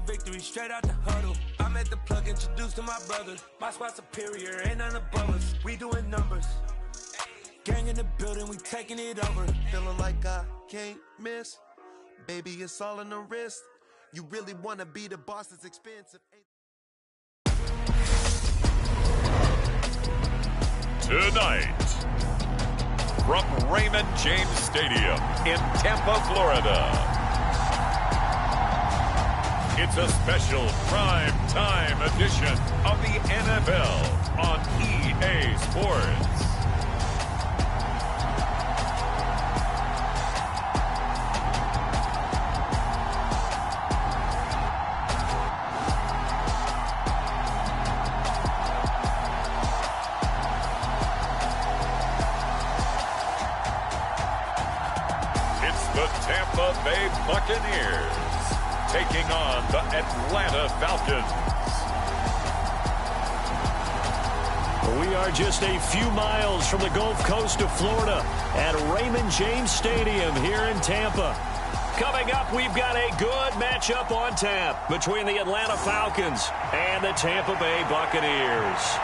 on victory, straight out the huddle. I'm at the plug, introduced to my brother. My spot superior, ain't none above us. We doing numbers. Gang in the building, we taking it over. Feeling like I can't miss. Baby, it's all in the wrist. You really wanna be the boss that's expensive. Tonight, from Raymond James Stadium in Tampa, Florida, it's a special prime time edition of the NFL on EA Sports. The Tampa Bay Buccaneers taking on the Atlanta Falcons. We are just a few miles from the Gulf Coast of Florida at Raymond James Stadium here in Tampa. Coming up, we've got a good matchup on tap between the Atlanta Falcons and the Tampa Bay Buccaneers.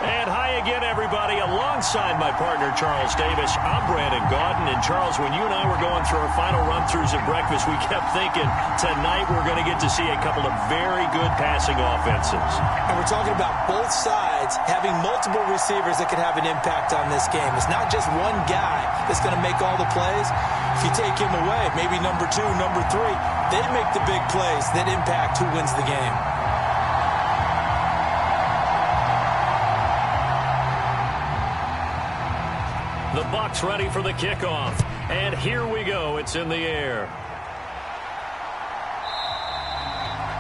And hi again, everybody. Alongside my partner, Charles Davis, I'm Brandon Gaudin. And, Charles, when you and I were going through our final run-throughs at breakfast, we kept thinking tonight we're going to get to see a couple of very good passing offenses. And we're talking about both sides having multiple receivers that can have an impact on this game. It's not just one guy that's going to make all the plays. If you take him away, maybe number 2, number 3, they make the big plays that impact who wins the game. The Bucs ready for the kickoff. And here we go. It's in the air.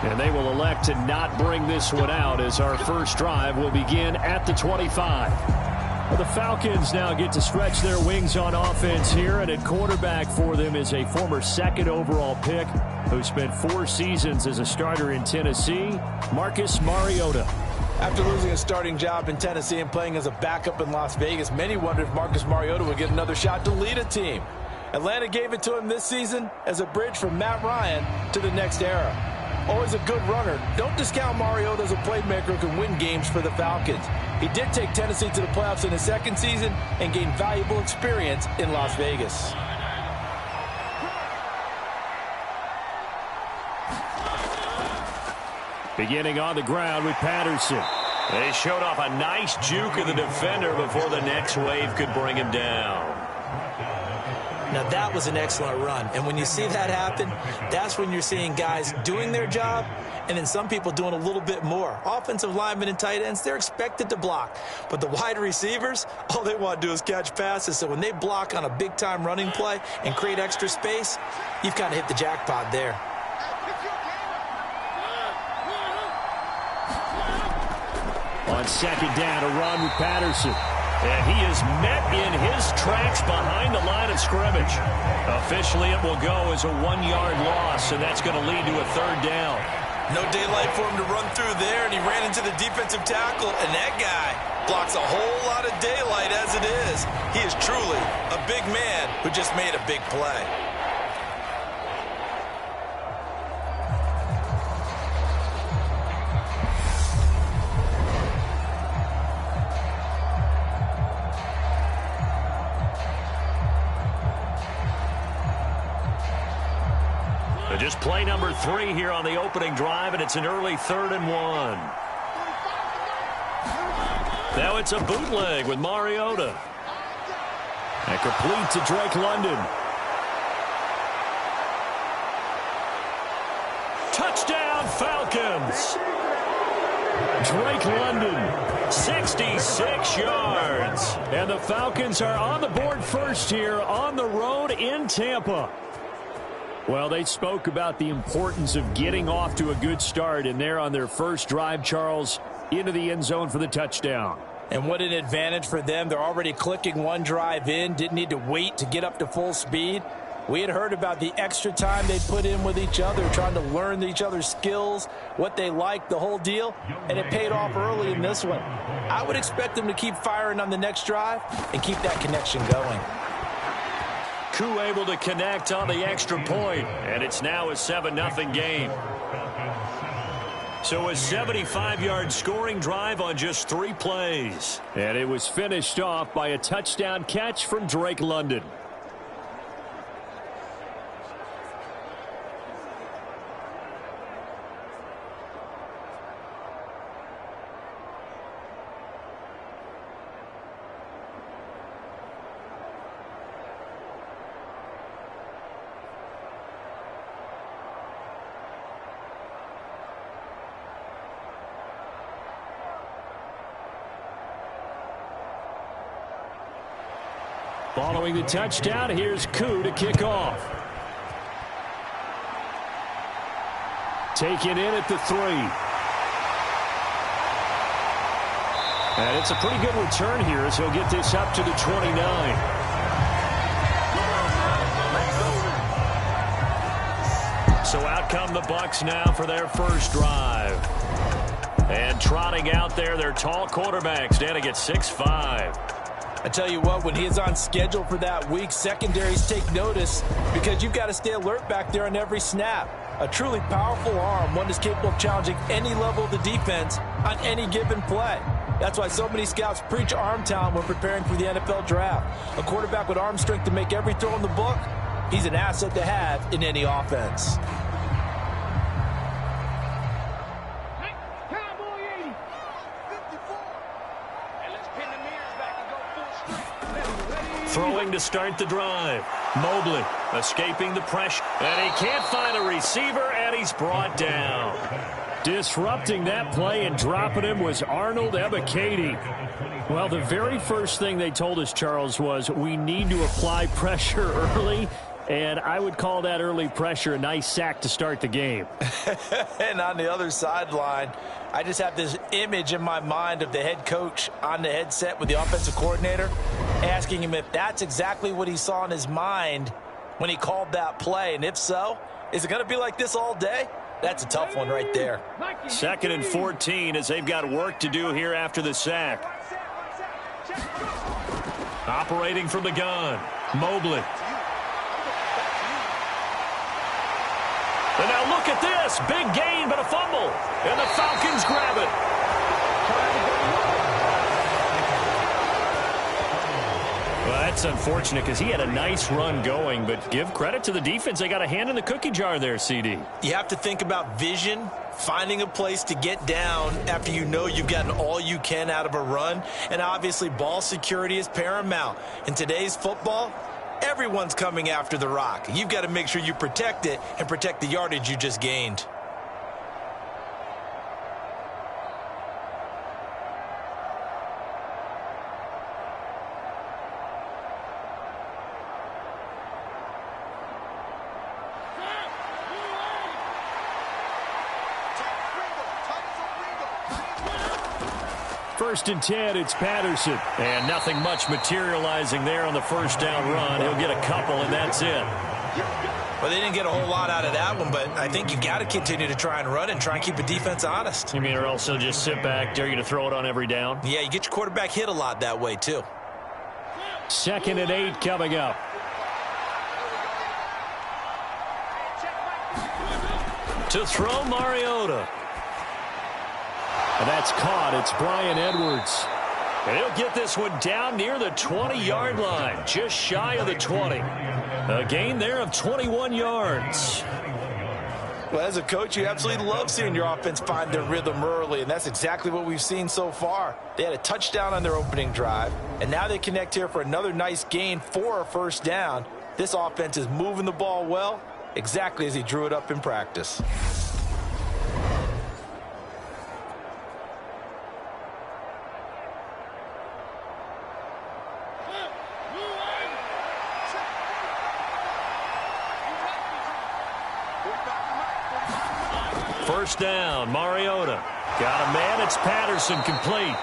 And they will elect to not bring this one out as our first drive will begin at the 25. Well, the Falcons now get to stretch their wings on offense here. And at quarterback for them is a former second overall pick who spent 4 seasons as a starter in Tennessee, Marcus Mariota. After losing a starting job in Tennessee and playing as a backup in Las Vegas, many wondered if Marcus Mariota would get another shot to lead a team. Atlanta gave it to him this season as a bridge from Matt Ryan to the next era. Always a good runner. Don't discount Mariota as a playmaker who can win games for the Falcons. He did take Tennessee to the playoffs in his second season and gained valuable experience in Las Vegas. Beginning on the ground with Patterson. They showed off a nice juke of the defender before the next wave could bring him down. Now that was an excellent run. And when you see that happen, that's when you're seeing guys doing their job and then some people doing a little bit more. Offensive linemen and tight ends, they're expected to block. But the wide receivers, all they want to do is catch passes. So when they block on a big-time running play and create extra space, you've kind of hit the jackpot there. On second down, a run with Patterson. And he is met in his tracks behind the line of scrimmage. Officially, it will go as a 1-yard loss, and that's going to lead to a third down. No daylight for him to run through there, and he ran into the defensive tackle, and that guy blocks a whole lot of daylight as it is. He is truly a big man who just made a big play. Just play number 3 here on the opening drive, and it's an early 3rd and 1. Now it's a bootleg with Mariota. And complete to Drake London. Touchdown, Falcons! Drake London, 66 yards. And the Falcons are on the board first here on the road in Tampa. Well, they spoke about the importance of getting off to a good start, and they're on their first drive, Charles, into the end zone for the touchdown. And what an advantage for them. They're already clicking one drive in, didn't need to wait to get up to full speed. We had heard about the extra time they put in with each other, trying to learn each other's skills, what they like, the whole deal, and it paid off early in this one. I would expect them to keep firing on the next drive and keep that connection going. crew able to connect on the extra point, and it's now a 7-0 game. So a 75-yard scoring drive on just 3 plays. And it was finished off by a touchdown catch from Drake London. Following the touchdown, here's Koo to kick off. Taken in at the 3. And it's a pretty good return here as he'll get this up to the 29. So out come the Bucs now for their first drive. And trotting out there, their tall quarterback standing at 6'5". I tell you what, when he is on schedule for that week, secondaries take notice because you've got to stay alert back there on every snap. A truly powerful arm, one that's capable of challenging any level of the defense on any given play. That's why so many scouts preach arm talent when preparing for the NFL draft. A quarterback with arm strength to make every throw in the book, he's an asset to have in any offense. Throwing to start the drive. Mobley escaping the pressure. And he can't find a receiver, and he's brought down. Disrupting that play and dropping him was Arnold Ebiketie. Well, the very first thing they told us, Charles, was we need to apply pressure early. And I would call that early pressure a nice sack to start the game. And on the other sideline, I just have this image in my mind of the head coach on the headset with the offensive coordinator asking him if that's exactly what he saw in his mind when he called that play. And if so, is it going to be like this all day? That's a tough one right there. 2nd and 14 as they've got work to do here after the sack. Operating from the gun, Mobley. And now look at this. Big gain, but a fumble. And the Falcons grab it. Well, that's unfortunate because he had a nice run going, but give credit to the defense. They got a hand in the cookie jar there, CD. You have to think about vision, finding a place to get down after you know you've gotten all you can out of a run. And obviously, ball security is paramount. In today's football, everyone's coming after the rock. You've got to make sure you protect it and protect the yardage you just gained. First and 10, it's Patterson. And nothing much materializing there on the first down run. He'll get a couple, and that's it. Well, they didn't get a whole lot out of that one, but I think you've got to continue to try and run and try and keep the defense honest. You mean, or else they'll just sit back, dare you to throw it on every down? Yeah, you get your quarterback hit a lot that way, too. 2nd and 8 coming up. To throw, Mariota. And that's caught. It's Bryan Edwards. And he'll get this one down near the 20-yard line, just shy of the 20. A gain there of 21 yards. Well, as a coach, you absolutely love seeing your offense find their rhythm early, and that's exactly what we've seen so far. They had a touchdown on their opening drive, and now they connect here for another nice gain for a first down. This offense is moving the ball well, exactly as he drew it up in practice. First down, Mariota. Got a man, it's Patterson, complete.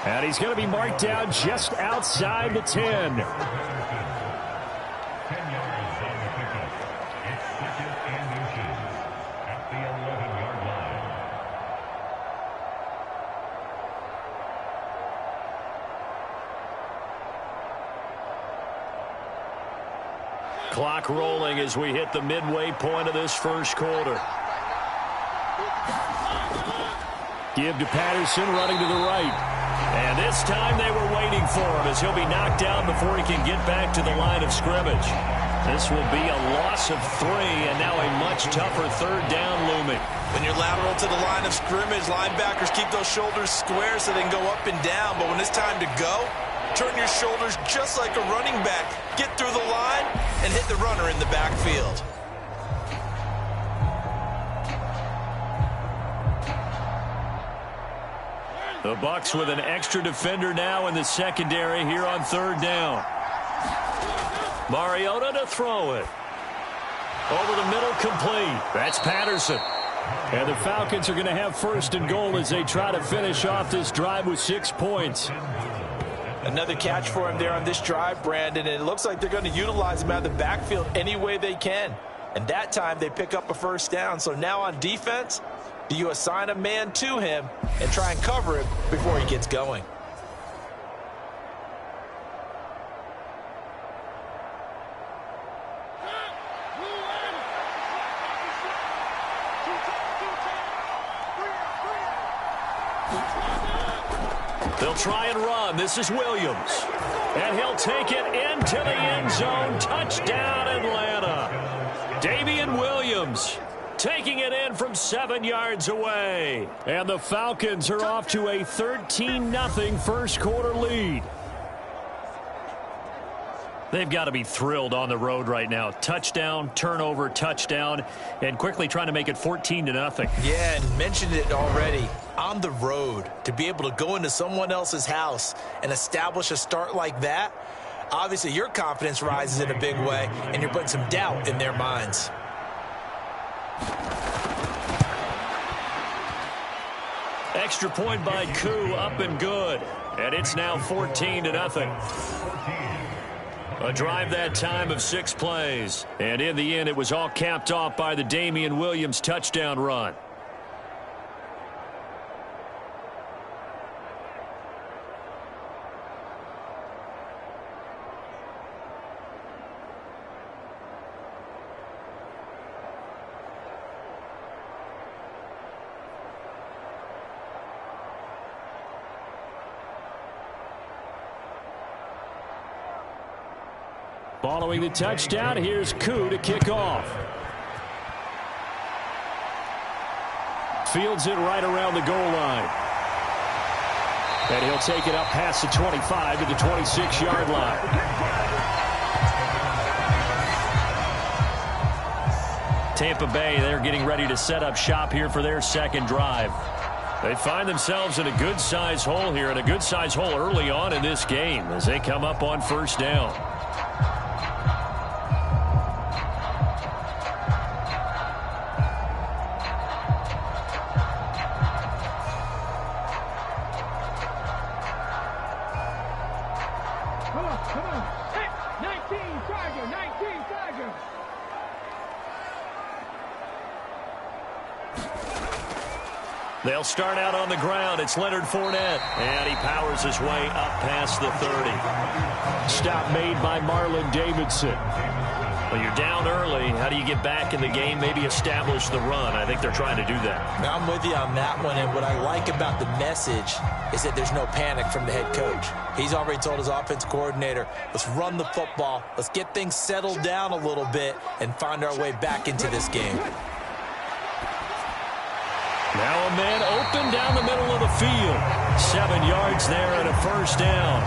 And he's going to be marked down just outside the 10. Clock rolling as we hit the midway point of this first quarter. Give to Patterson, running to the right. And this time they were waiting for him as he'll be knocked down before he can get back to the line of scrimmage. This will be a loss of 3, and now a much tougher third down looming. When you're lateral to the line of scrimmage, linebackers keep those shoulders square so they can go up and down. But when it's time to go, turn your shoulders just like a running back. Get through the line and hit the runner in the backfield. The Bucs with an extra defender now in the secondary here on third down. Mariota to throw it. Over the middle, complete. That's Patterson. And the Falcons are going to have first and goal as they try to finish off this drive with 6 points. Another catch for him there on this drive, Brandon, and it looks like they're going to utilize him out of the backfield any way they can. And that time they pick up a first down. So now on defense, do you assign a man to him and try and cover him before he gets going? They'll try and run. This is Williams. And he'll take it into the end zone. Touchdown, Atlanta. Damian Williams taking it in from 7 yards away. And the Falcons are off to a 13-0 first quarter lead. They've got to be thrilled on the road right now. Touchdown, turnover, touchdown, and quickly trying to make it 14-0. Yeah, and mentioned it already. On the road, to be able to go into someone else's house and establish a start like that, obviously your confidence rises in a big way, and you're putting some doubt in their minds. Extra point by Koo, up and good. And it's now 14-0. A drive that time of 6 plays. And in the end, it was all capped off by the Damian Williams touchdown run. Following the touchdown, here's Koo to kick off. Fields it right around the goal line. And he'll take it up past the 25 to the 26-yard line. Tampa Bay, they're getting ready to set up shop here for their second drive. They find themselves in a good-sized hole here, and a good-sized hole early on in this game as they come up on first down. They'll start out on the ground. It's Leonard Fournette. And he powers his way up past the 30. Stop made by Marlon Davidson. Well, you're down early. How do you get back in the game? Maybe establish the run. I think they're trying to do that. Now, I'm with you on that one. And what I like about the message is that there's no panic from the head coach. He's already told his offense coordinator, let's run the football. Let's get things settled down a little bit and find our way back into this game. Now a man open down the middle of the field. 7 yards there and a first down.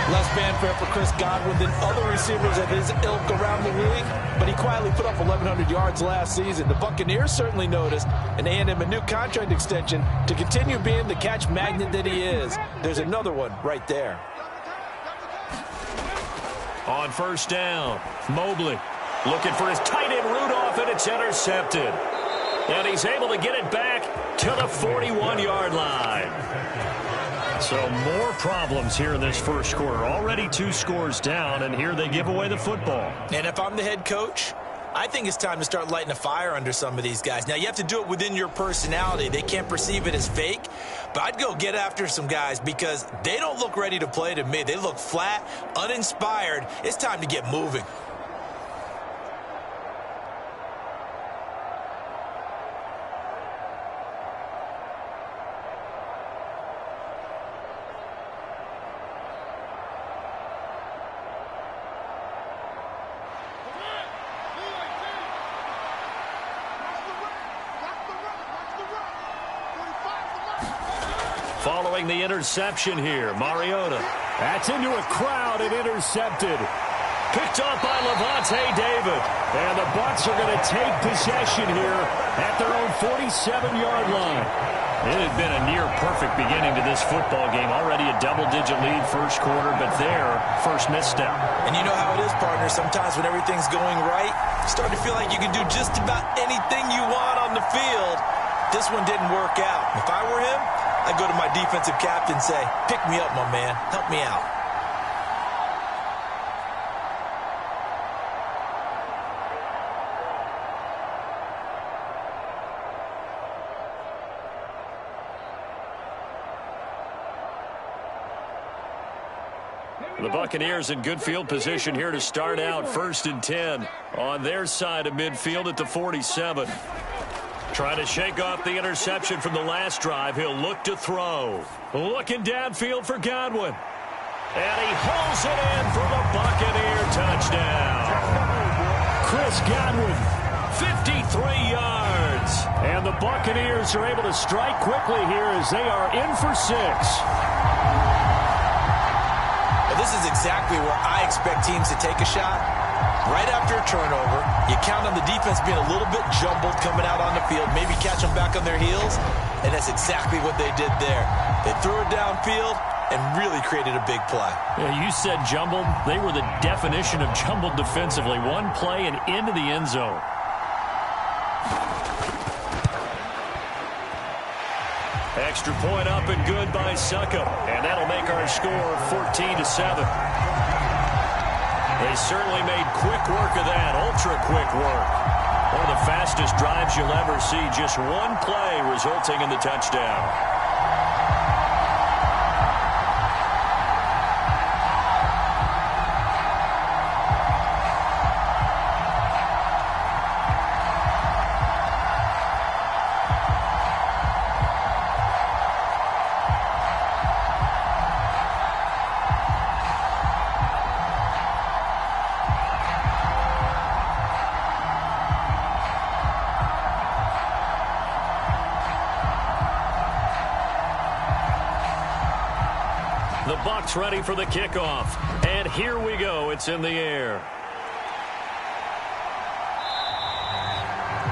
Less fanfare for Chris Godwin than other receivers of his ilk around the league, but he quietly put up 1,100 yards last season. The Buccaneers certainly noticed and handed him a new contract extension to continue being the catch magnet that he is. There's another one right there. On first down, Mobley looking for his tight end Rudolph, and it's intercepted. And he's able to get it back to the 41-yard line. So more problems here in this first quarter. Already 2 scores down, and here they give away the football. And if I'm the head coach, I think it's time to start lighting a fire under some of these guys. Now, you have to do it within your personality. They can't perceive it as fake. But I'd go get after some guys because they don't look ready to play to me. They look flat, uninspired. It's time to get moving. throwing the interception here. Mariota. That's into a crowd and intercepted. Picked up by Levante David. And the Bucs are going to take possession here at their own 47-yard line. It had been a near-perfect beginning to this football game. Already a double-digit lead first quarter, but their first misstep. And you know how it is, partner. Sometimes when everything's going right, you start to feel like you can do just about anything you want on the field. This one didn't work out. If I were him, I'd go to my defensive captain and say, pick me up, my man. Help me out. The Buccaneers in good field position here to start out 1st and 10 on their side of midfield at the 47. Trying to shake off the interception from the last drive. He'll look to throw. Looking downfield for Godwin. And he holds it in for the Buccaneer touchdown. Chris Godwin, 53 yards. And the Buccaneers are able to strike quickly here as they are in for 6. This is exactly where I expect teams to take a shot. Right after a turnover, you count on the defense being a little bit jumbled coming out on the field, maybe catch them back on their heels, and that's exactly what they did there. They threw it downfield and really created a big play. Yeah, you said jumbled. They were the definition of jumbled defensively. One play and into the end zone. Extra point up and good by Succop. And that'll make our score 14-7. They certainly made quick work of that. Ultra quick work. One of the fastest drives you'll ever see. Just one play resulting in the touchdown. The Bucs ready for the kickoff. And here we go. It's in the air.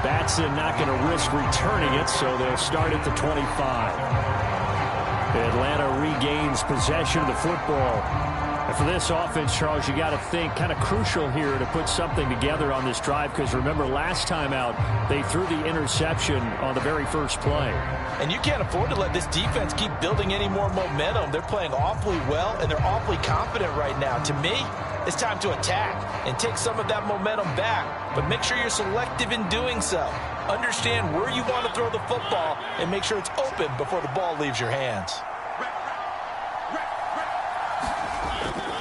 Batson not going to risk returning it, so they'll start at the 25. Atlanta regains possession of the football. And for this offense, Charles, you got to think kind of crucial here to put something together on this drive, because remember last time out they threw the interception on the very first play. And you can't afford to let this defense keep building any more momentum. They're playing awfully well, and they're awfully confident right now. To me, it's time to attack and take some of that momentum back. But make sure you're selective in doing so. Understand where you want to throw the football and make sure it's open before the ball leaves your hands.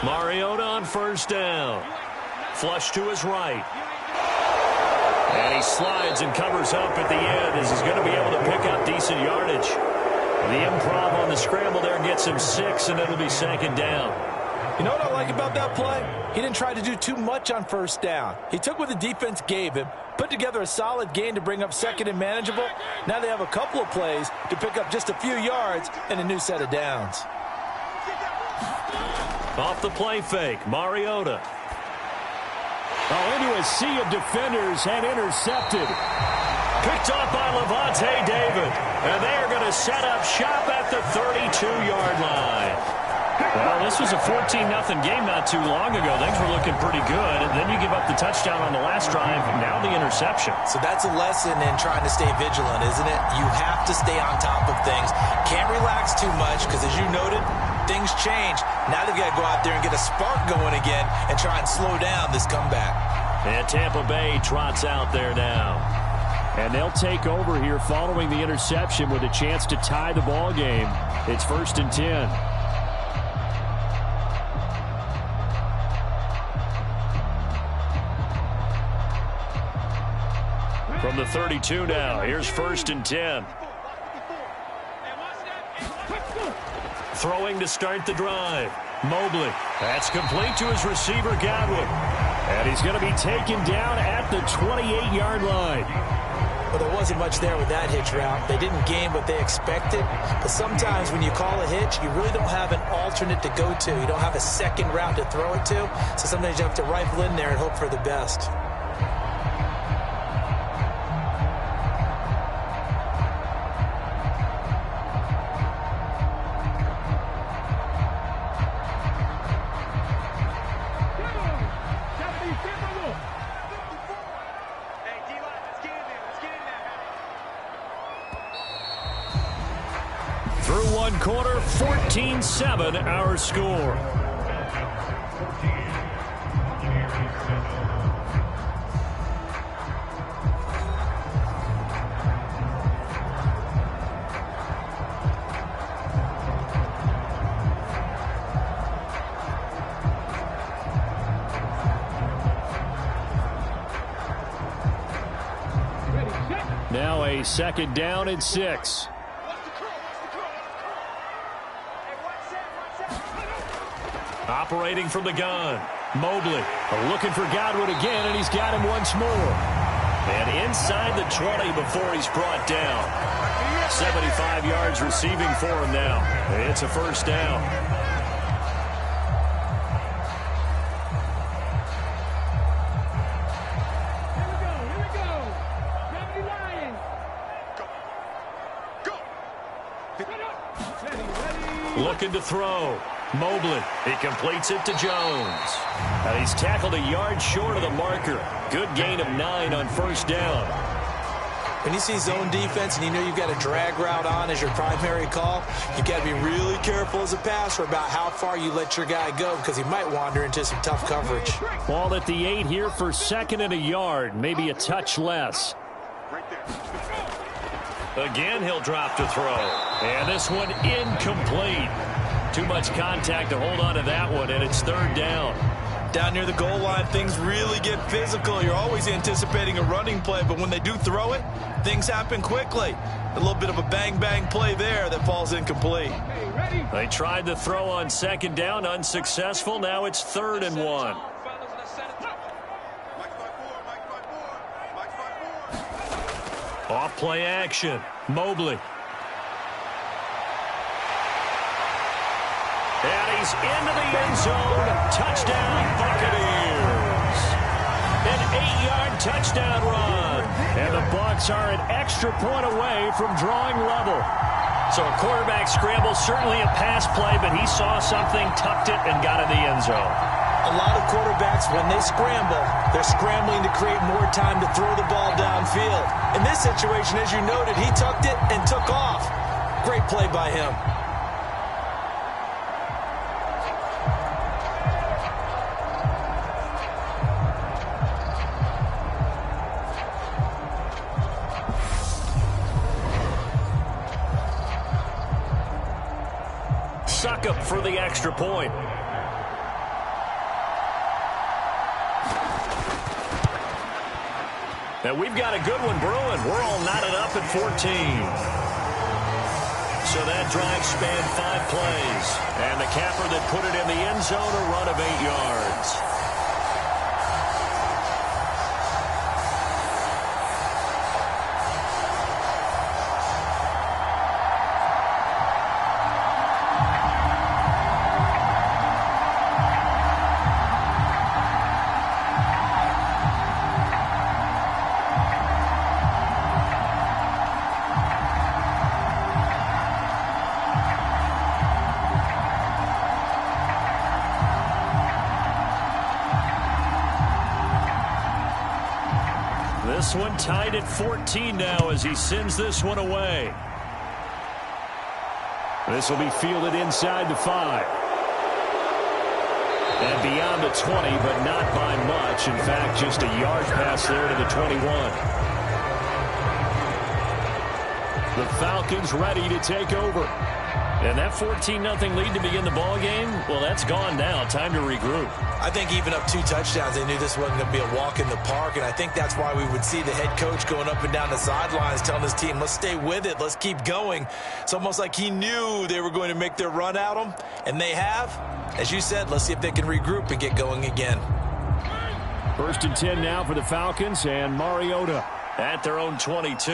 Mariota on first down. Flush to his right. And he slides and covers up at the end as he's going to be able to pick up decent yardage. The improv on the scramble there gets him 6, and it'll be 2nd down. You know what I like about that play? He didn't try to do too much on first down. He took what the defense gave him, put together a solid gain to bring up 2nd and manageable. Now they have a couple of plays to pick up just a few yards and a new set of downs. Off the play fake, Mariota. Oh, into a sea of defenders and intercepted. Picked up by Levante David. And they are going to set up shop at the 32-yard line. Well, this was a 14-0 game not too long ago. Things were looking pretty good. And then you give up the touchdown on the last drive. Now the interception. So that's a lesson in trying to stay vigilant, isn't it? You have to stay on top of things. Can't relax too much because, as you noted, things change. Now they've got to go out there and get a spark going again and try and slow down this comeback. And Tampa Bay trots out there now. And they'll take over here following the interception with a chance to tie the ball game. It's 1st and 10. From the 32 now, here's 1st and 10. Throwing to start the drive. Mobley. That's complete to his receiver, Godwin. And he's going to be taken down at the 28-yard line. Well, there wasn't much there with that hitch route. They didn't gain what they expected. But sometimes when you call a hitch, you really don't have an alternate to go to. You don't have a second route to throw it to. So sometimes you have to rifle in there and hope for the best. Through one quarter, 14-7 our score. Now a second down and 6. Operating from the gun. Mobley looking for Godwin again, and he's got him once more. And inside the 20 before he's brought down. 75 yards receiving for him now. It's a first down. Looking to throw. Mobley, he completes it to Jones. And he's tackled a yard short of the marker. Good gain of 9 on first down. When you see zone defense and you know you've got a drag route on as your primary call, you've got to be really careful as a passer about how far you let your guy go because he might wander into some tough coverage. Ball at the 8 here for second and a yard, maybe a touch less. Again, he'll drop to throw. And this one incomplete. Too much contact to hold on to that one, and it's third down. Down near the goal line, things really get physical. You're always anticipating a running play, but when they do throw it, things happen quickly. A little bit of a bang-bang play there that falls incomplete. They tried to throw on second down, unsuccessful. Now it's 3rd and 1. Off play action. Mobley. And he's into the end zone. Touchdown, Buccaneers. An 8-yard touchdown run. And the Bucs are an extra point away from drawing level. So a quarterback scramble, certainly a pass play, but he saw something, tucked it, and got in the end zone. A lot of quarterbacks, when they scramble, they're scrambling to create more time to throw the ball downfield. In this situation, as you noted, he tucked it and took off. Great play by him. Suck up for the extra point. Now we've got a good one brewing. We're all knotted up at 14. So that drive spanned 5 plays. And the capper that put it in the end zone, a run of 8 yards. This one tied at 14 now as he sends this one away. This will be fielded inside the 5. And beyond the 20, but not by much. In fact, just a yard pass there to the 21. The Falcons ready to take over. And that 14-0 lead to begin the ball game, well, that's gone now. Time to regroup. I think even up 2 touchdowns, they knew this wasn't going to be a walk in the park, and I think that's why we would see the head coach going up and down the sidelines telling his team, let's stay with it, let's keep going. It's almost like he knew they were going to make their run at him, and they have. As you said, let's see if they can regroup and get going again. 1st and 10 now for the Falcons, and Mariota at their own 22.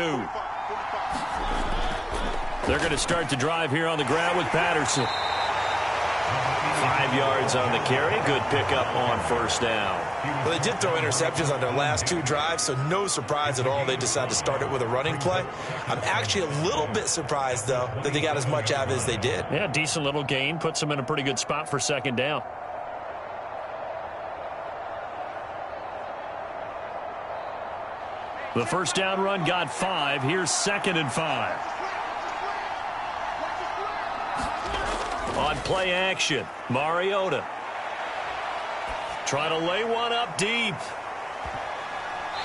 They're going to start the drive here on the ground with Patterson. 5 yards on the carry. Good pickup on first down. Well, they did throw interceptions on their last 2 drives, so no surprise at all they decided to start it with a running play. I'm actually a little bit surprised, though, that they got as much out of it as they did. Yeah, decent little gain. Puts them in a pretty good spot for second down. The first down run got 5. Here's 2nd and 5. On play action, Mariota. Trying to lay one up deep.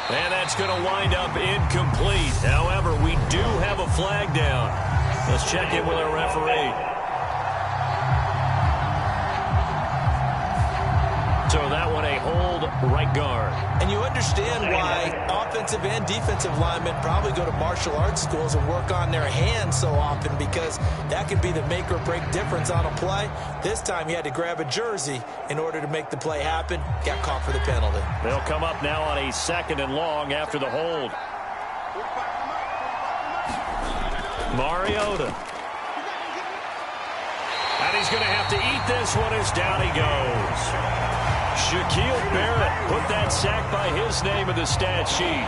And that's going to wind up incomplete. However, we do have a flag down. Let's check in with our referee. So that one a hold right guard. And you understand why offensive and defensive linemen probably go to martial arts schools and work on their hands so often, because that can be the make or break difference on a play. This time he had to grab a jersey in order to make the play happen. Got caught for the penalty. They'll come up now on a 2nd and long after the hold. Mariota. And he's going to have to eat this one as down he goes. Shaquille Barrett put that sack by his name in the stat sheet.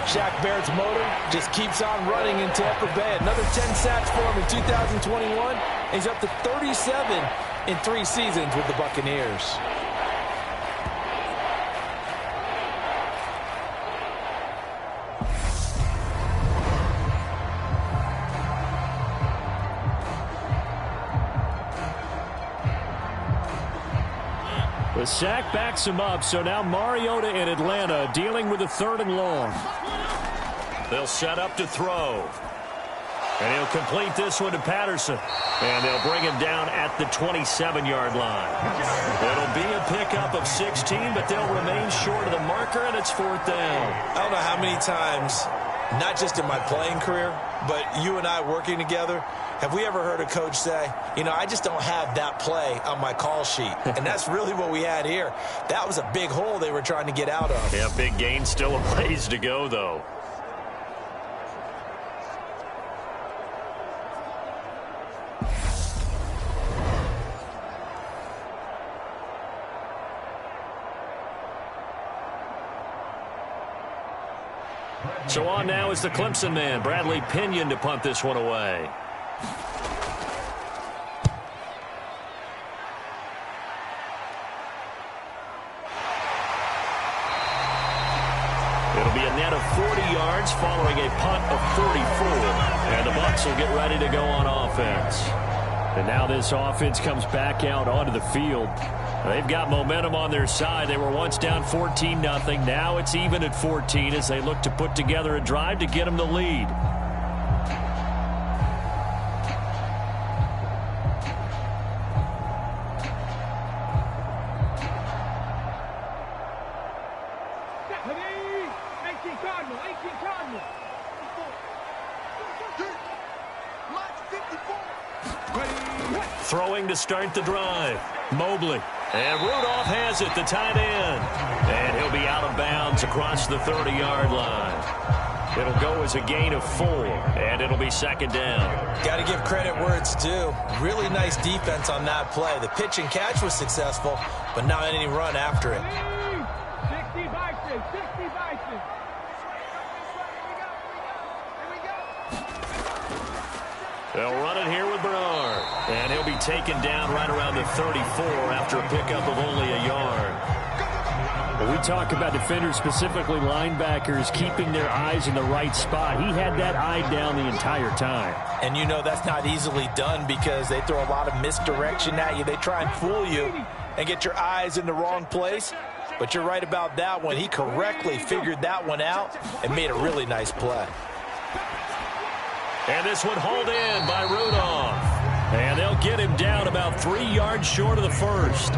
Shaq Barrett's motor just keeps on running in Tampa Bay. Another 10 sacks for him in 2021. He's up to 37 in 3 seasons with the Buccaneers. The sack backs him up, so now Mariota in Atlanta dealing with a 3rd and long. They'll set up to throw. And he'll complete this one to Patterson. And they'll bring him down at the 27-yard line. It'll be a pickup of 16, but they'll remain short of the marker, and it's 4th down. I don't know how many times, not just in my playing career, but you and I working together, have we ever heard a coach say, you know, I just don't have that play on my call sheet? And that's really what we had here. That was a big hole they were trying to get out of. Yeah, big gain, still a ways to go, though. So on now is the Clemson man, Bradley Pinion, to punt this one away. It'll be a net of 40 yards following a punt of 44. And the Bucs will get ready to go on offense. And now this offense comes back out onto the field. They've got momentum on their side. They were once down 14-0. Now it's even at 14 as they look to put together a drive to get them the lead. Throwing to start the drive. Mobley. And Rudolph has it, the tight end. And he'll be out of bounds across the 30-yard line. It'll go as a gain of 4, and it'll be 2nd down. Got to give credit where it's due. Really nice defense on that play. The pitch and catch was successful, but not any run after it. 60 Bison, 60 Bison. They'll run it here with Bernard. And he'll be taken down right around the 34 after a pickup of only a yard. When we talk about defenders, specifically linebackers, keeping their eyes in the right spot, he had that eye down the entire time. And you know that's not easily done because they throw a lot of misdirection at you. They try and fool you and get your eyes in the wrong place. But you're right about that one. He correctly figured that one out and made a really nice play. And this one hauled in by Rudolph. And they'll get him down about 3 yards short of the first.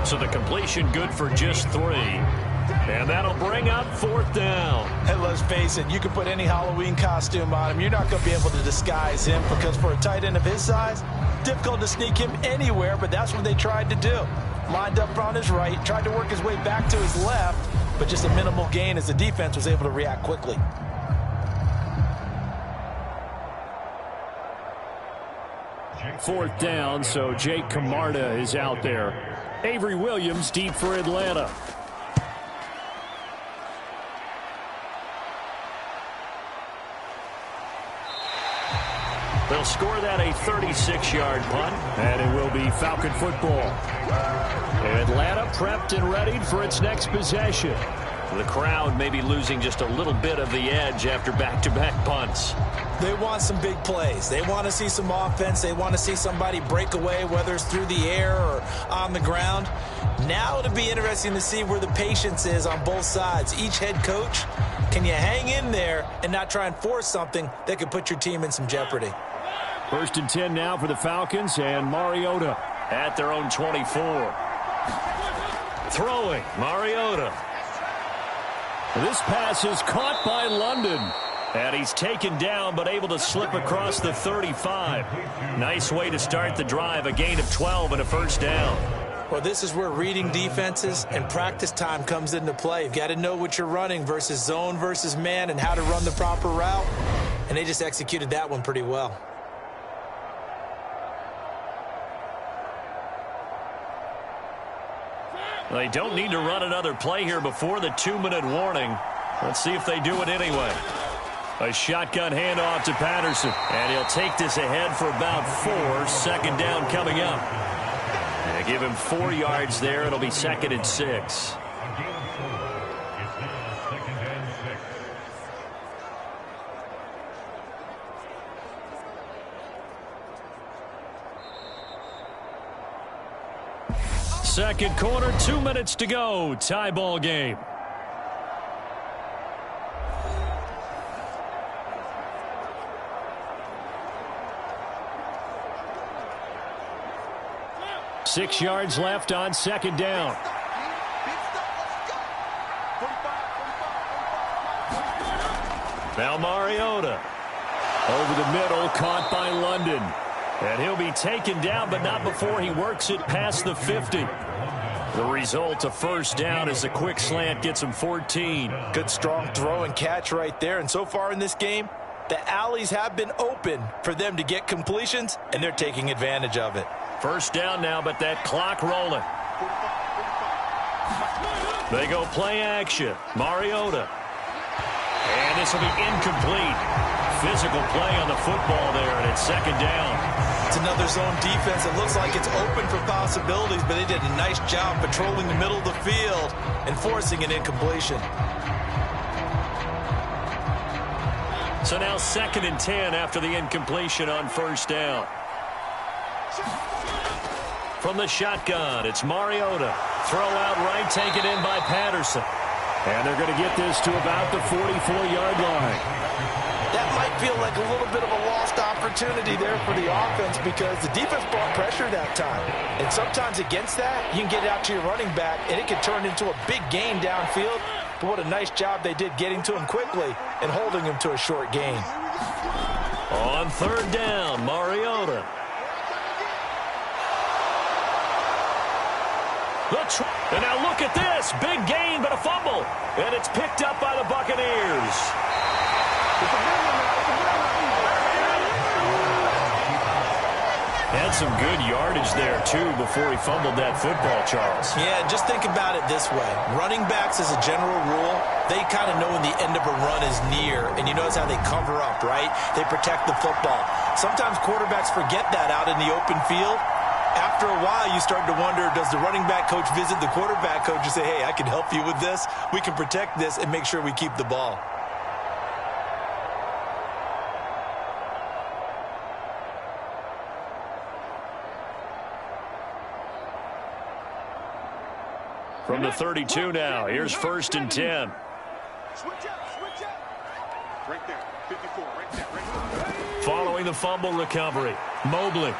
So the completion good for just 3. And that'll bring up 4th down. And let's face it, you can put any Halloween costume on him. You're not going to be able to disguise him because for a tight end of his size, difficult to sneak him anywhere, but that's what they tried to do. Lined up on his right, tried to work his way back to his left, but just a minimal gain as the defense was able to react quickly. Fourth down, so Jake Camarda is out there. Avery Williams deep for Atlanta. They'll score that a 36-yard punt, and it will be Falcon football. Atlanta prepped and readied for its next possession. The crowd may be losing just a little bit of the edge after back-to-back punts. They want some big plays. They want to see some offense. They want to see somebody break away, whether it's through the air or on the ground. Now it'll be interesting to see where the patience is on both sides. Each head coach, can you hang in there and not try and force something that could put your team in some jeopardy? 1st and 10 now for the Falcons, and Mariota at their own 24. Throwing, Mariota. This pass is caught by London. And he's taken down, but able to slip across the 35. Nice way to start the drive, a gain of 12 and a first down. Well, this is where reading defenses and practice time comes into play. You've got to know what you're running versus zone versus man and how to run the proper route. And they just executed that one pretty well. They don't need to run another play here before the 2-minute warning. Let's see if they do it anyway. A shotgun handoff to Patterson. And he'll take this ahead for about 4. 2nd down coming up. They give him 4 yards there. It'll be 2nd and 6. Second quarter, 2 minutes to go. Tie ball game. Six yards left on 2nd down. Now Mariota. Over the middle, caught by London. And he'll be taken down, but not before he works it past the 50. The result, a first down as a quick slant gets him 14. Good strong throw and catch right there. And so far in this game, the alleys have been open for them to get completions, and they're taking advantage of it. First down now, but that clock rolling. They go play action. Mariota. And this will be incomplete. Physical play on the football there, and it's 2nd down. It's another zone defense. It looks like it's open for possibilities, but they did a nice job patrolling the middle of the field and forcing an incompletion. So now 2nd and 10 after the incompletion on first down. From the shotgun, it's Mariota. Throw out right, taken in by Patterson. And they're going to get this to about the 44-yard line. That might feel like a little bit of a lost opportunity there for the offense because the defense brought pressure that time. And sometimes against that, you can get it out to your running back, and it can turn into a big gain downfield. But what a nice job they did getting to him quickly and holding him to a short gain. On 3rd down, Mariota. And now look at this. Big gain, but a fumble. And it's picked up by the Buccaneers. Had some good yardage there, too, before he fumbled that football, Charles. Yeah, just think about it this way. Running backs, as a general rule, they kind of know when the end of a run is near. And you notice how they cover up, right? They protect the football. Sometimes quarterbacks forget that out in the open field. After a while, you start to wonder, does the running back coach visit the quarterback coach and say, hey, I can help you with this. We can protect this and make sure we keep the ball. From the 32 now, here's 1st and 10. Switch up. Right there, 54, right there. Following the fumble recovery, Mobley.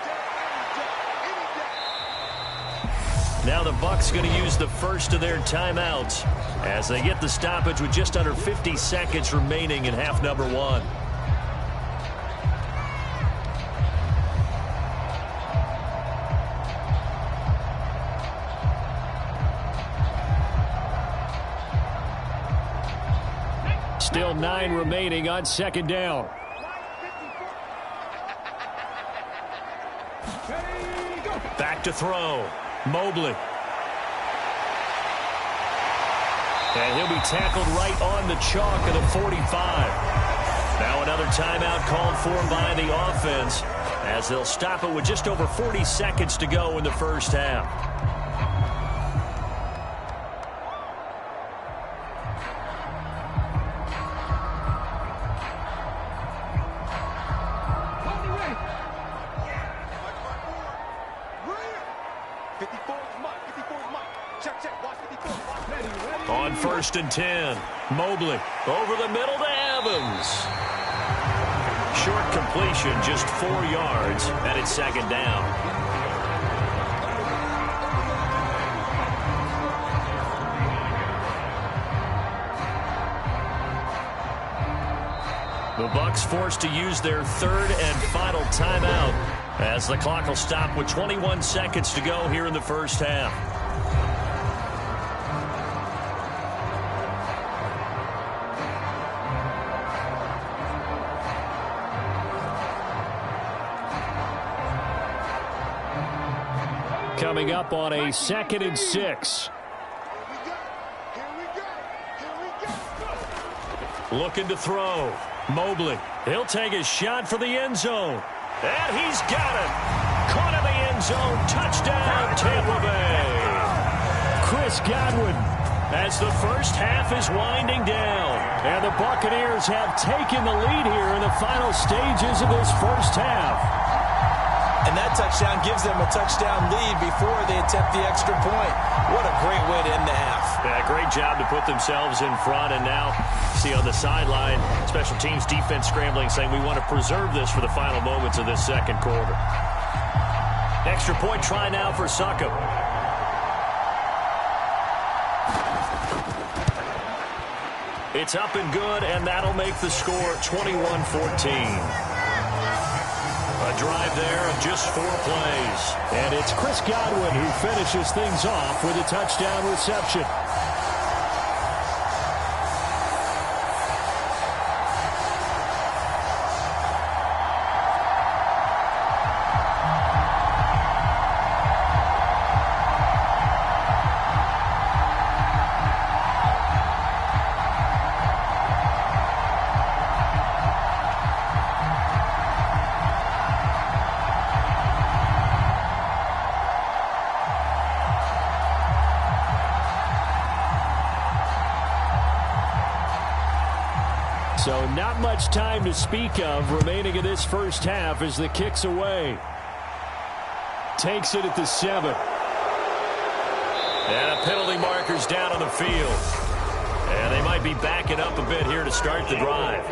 Now the Bucs going to use the first of their timeouts as they get the stoppage with just under 50 seconds remaining in half number 1. Still 9 remaining on second down. Back to throw. Mobley. And he'll be tackled right on the chalk of the 45. Now another timeout called for by the offense as they'll stop it with just over 40 seconds to go in the first half. On 1st and 10, Mobley over the middle to Evans. Short completion, just 4 yards, and it's second down. The Bucks forced to use their 3rd and final timeout as the clock will stop with 21 seconds to go here in the first half. Coming up on a 2nd and 6. Looking to throw. Mobley. He'll take his shot for the end zone. And he's got it. Caught in the end zone. Touchdown, Tampa Bay. Chris Godwin as the first half is winding down. And the Buccaneers have taken the lead here in the final stages of this first half. And that touchdown gives them a touchdown lead before they attempt the extra point. What a great way to end the half. Yeah, great job to put themselves in front. And now, see on the sideline, special teams defense scrambling, saying we want to preserve this for the final moments of this second quarter. Extra point try now for Succop. It's up and good, and that'll make the score 21-14. A drive there of just 4 plays. And it's Chris Godwin who finishes things off with a touchdown reception. So not much time to speak of remaining in this first half as the kick's away. Takes it at the 7. And a penalty marker's down on the field. And they might be backing up a bit here to start the drive.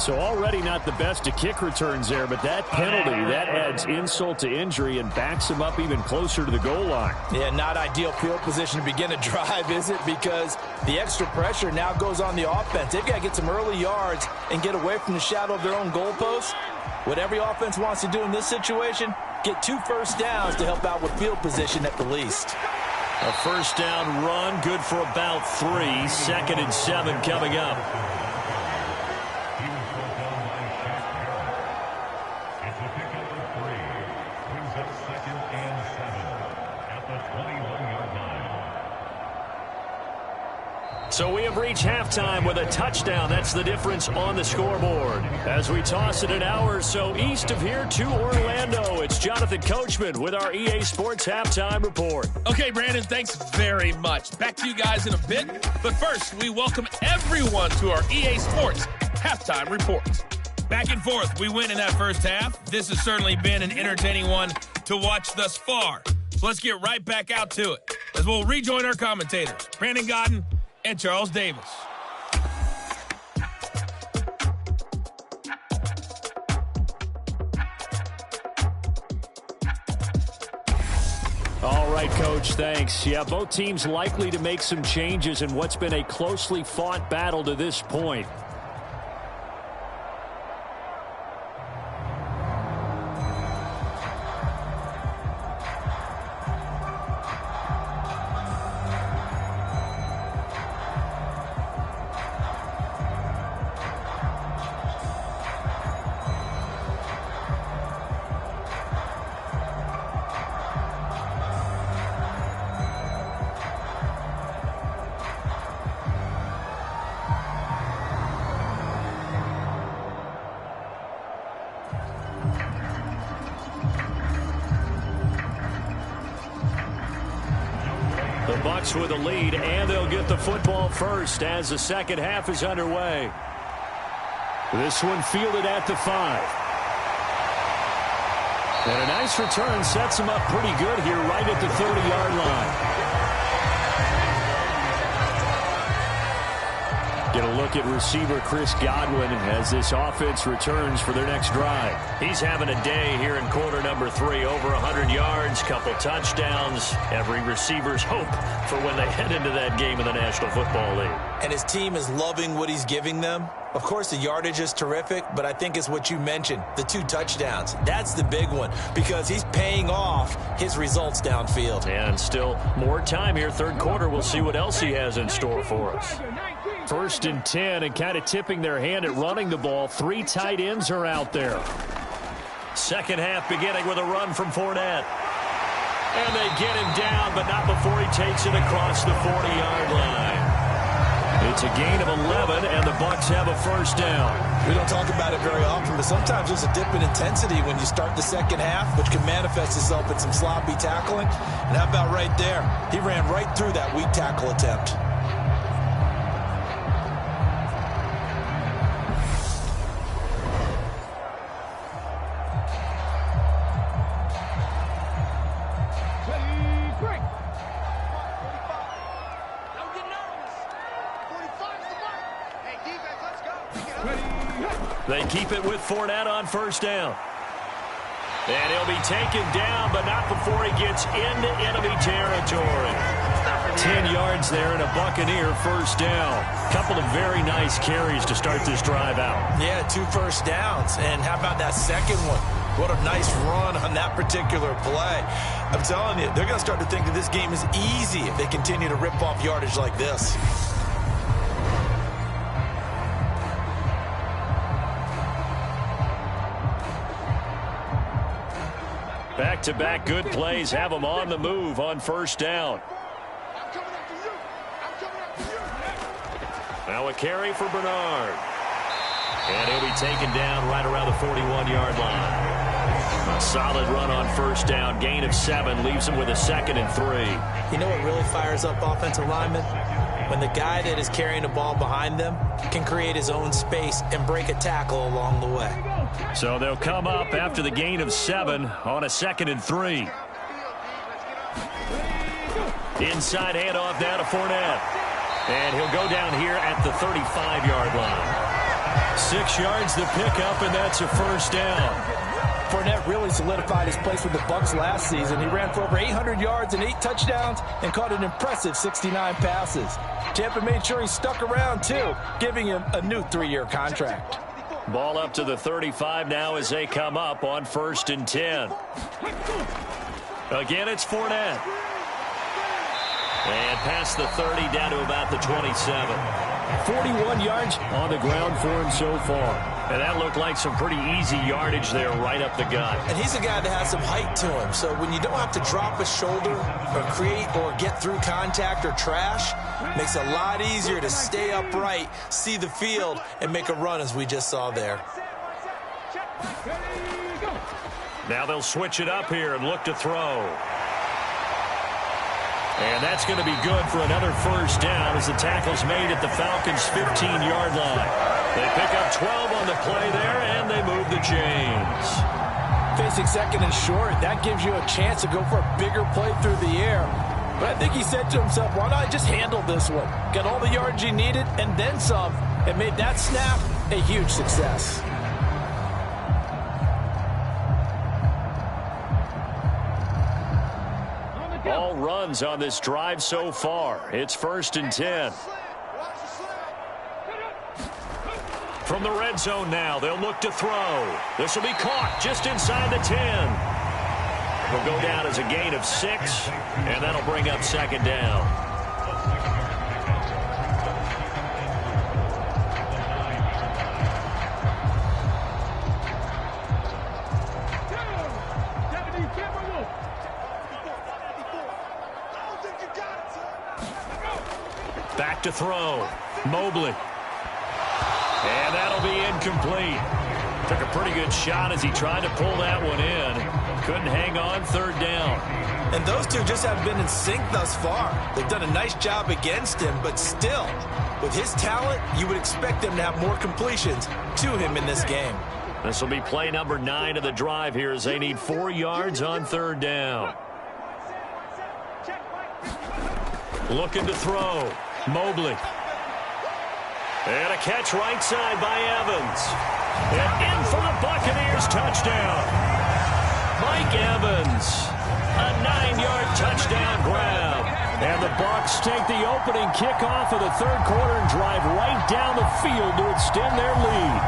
So already not the best to kick returns there, but that penalty, that adds insult to injury and backs him up even closer to the goal line. Yeah, not ideal field position to begin a drive, is it? Because the extra pressure now goes on the offense. They've got to get some early yards and get away from the shadow of their own goalposts. What every offense wants to do in this situation, get 2 first downs to help out with field position at the least. A first down run, good for about 3. 2nd and 7 coming up. So we have reached halftime with a touchdown. That's the difference on the scoreboard. As we toss it an hour or so east of here to Orlando, it's Jonathan Coachman with our EA Sports Halftime Report. Okay, Brandon, thanks very much. Back to you guys in a bit. But first, we welcome everyone to our EA Sports Halftime Report. Back and forth, we win in that first half. This has certainly been an entertaining one to watch thus far. So let's get right back out to it as we'll rejoin our commentators, Brandon Godden and Charles Davis. All right, Coach, thanks. Yeah, both teams likely to make some changes in what's been a closely fought battle to this point. Bucs with a lead, and they'll get the football first as the second half is underway. This one fielded at the 5. And a nice return sets him up pretty good here right at the 30-yard line. Get a look at receiver Chris Godwin as this offense returns for their next drive. He's having a day here in quarter number 3. Over 100 yards, couple touchdowns. Every receiver's hope for when they head into that game in the National Football League. And his team is loving what he's giving them. Of course, the yardage is terrific, but I think it's what you mentioned, the 2 touchdowns. That's the big one because he's paying off his results downfield. And still more time here. Third quarter, we'll see what else he has in store for us. 1st and 10, and kind of tipping their hand at running the ball. 3 tight ends are out there. Second half beginning with a run from Fournette. And they get him down, but not before he takes it across the 40-yard line. It's a gain of 11, and the Bucs have a first down. We don't talk about it very often, but sometimes there's a dip in intensity when you start the second half, which can manifest itself in some sloppy tackling. And how about right there? He ran right through that weak tackle attempt. They keep it with Fournette on first down. And he'll be taken down, but not before he gets into enemy territory. 10 yards there and a Buccaneer first down. Couple of very nice carries to start this drive out. Yeah, 2 first downs. And how about that second one? What a nice run on that particular play. I'm telling you, they're going to start to think that this game is easy if they continue to rip off yardage like this. Back-to-back good plays have them on the move on first down. Now a carry for Bernard. And he'll be taken down right around the 41-yard line. A solid run on first down. Gain of 7 leaves him with a 2nd and 3. You know what really fires up offensive linemen? When the guy that is carrying the ball behind them can create his own space and break a tackle along the way. So they'll come up after the gain of 7 on a 2nd and 3. Inside handoff now to Fournette. And he'll go down here at the 35-yard line. 6 yards the pickup, and that's a first down. Fournette really solidified his place with the Bucs last season. He ran for over 800 yards and 8 touchdowns and caught an impressive 69 passes. Tampa made sure he stuck around, too, giving him a new 3-year contract. Ball up to the 35 now as they come up on 1st and 10. Again, it's Fournette. And past the 30 down to about the 27. 41 yards on the ground for him so far. And that looked like some pretty easy yardage there right up the gut. And he's a guy that has some height to him. So when you don't have to drop a shoulder or create or get through contact or trash, makes it a lot easier to stay upright, see the field, and make a run as we just saw there. Now they'll switch it up here and look to throw. And that's going to be good for another first down as the tackle's made at the Falcons' 15-yard line. They pick up 12 on the play there, and they move the chains. Facing 2nd and short, that gives you a chance to go for a bigger play through the air. But I think he said to himself, why not just handle this one? Got all the yards he needed and then some, and made that snap a huge success. All runs on this drive so far. It's 1st and 10. From the red zone now, they'll look to throw. This will be caught just inside the 10. Will go down as a gain of 6, and that'll bring up 2nd down. Back to throw. Mobley. And that'll be incomplete. Took a pretty good shot as he tried to pull that one in. Couldn't hang on 3rd down. And those two just haven't been in sync thus far. They've done a nice job against him, but still, with his talent, you would expect them to have more completions to him in this game. This will be play number 9 of the drive here as they need 4 yards on 3rd down. Looking to throw. Mobley. And a catch right side by Evans. And in for the Buccaneers touchdown. Mike Evans. A 9-yard touchdown grab. And the Bucs take the opening kickoff of the 3rd quarter and drive right down the field to extend their lead.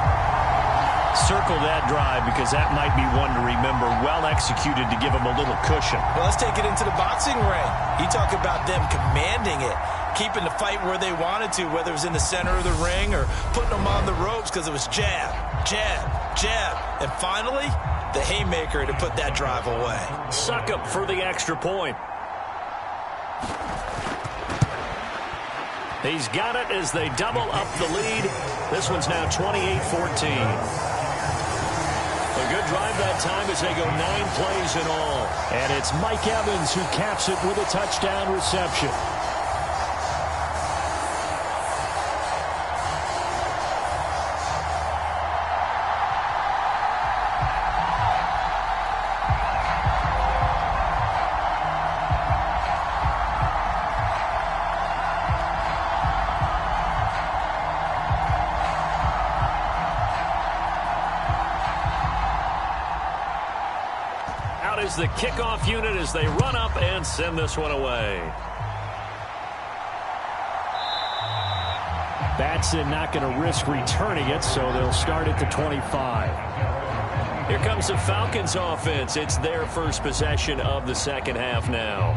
Circle that drive because that might be one to remember. Well executed to give them a little cushion. Well, let's take it into the boxing ring. You talk about them commanding it, keeping the fight where they wanted to, whether it was in the center of the ring or putting them on the ropes because it was jab, jab, jab. And finally, the haymaker to put that drive away. Suck up for the extra point. He's got it as they double up the lead. This one's now 28-14. A good drive that time as they go 9 plays in all. And it's Mike Evans who caps it with a touchdown reception. Is the kickoff unit as they run up and send this one away. Batson not going to risk returning it, so they'll start at the 25. Here comes the Falcons offense. It's their first possession of the second half now.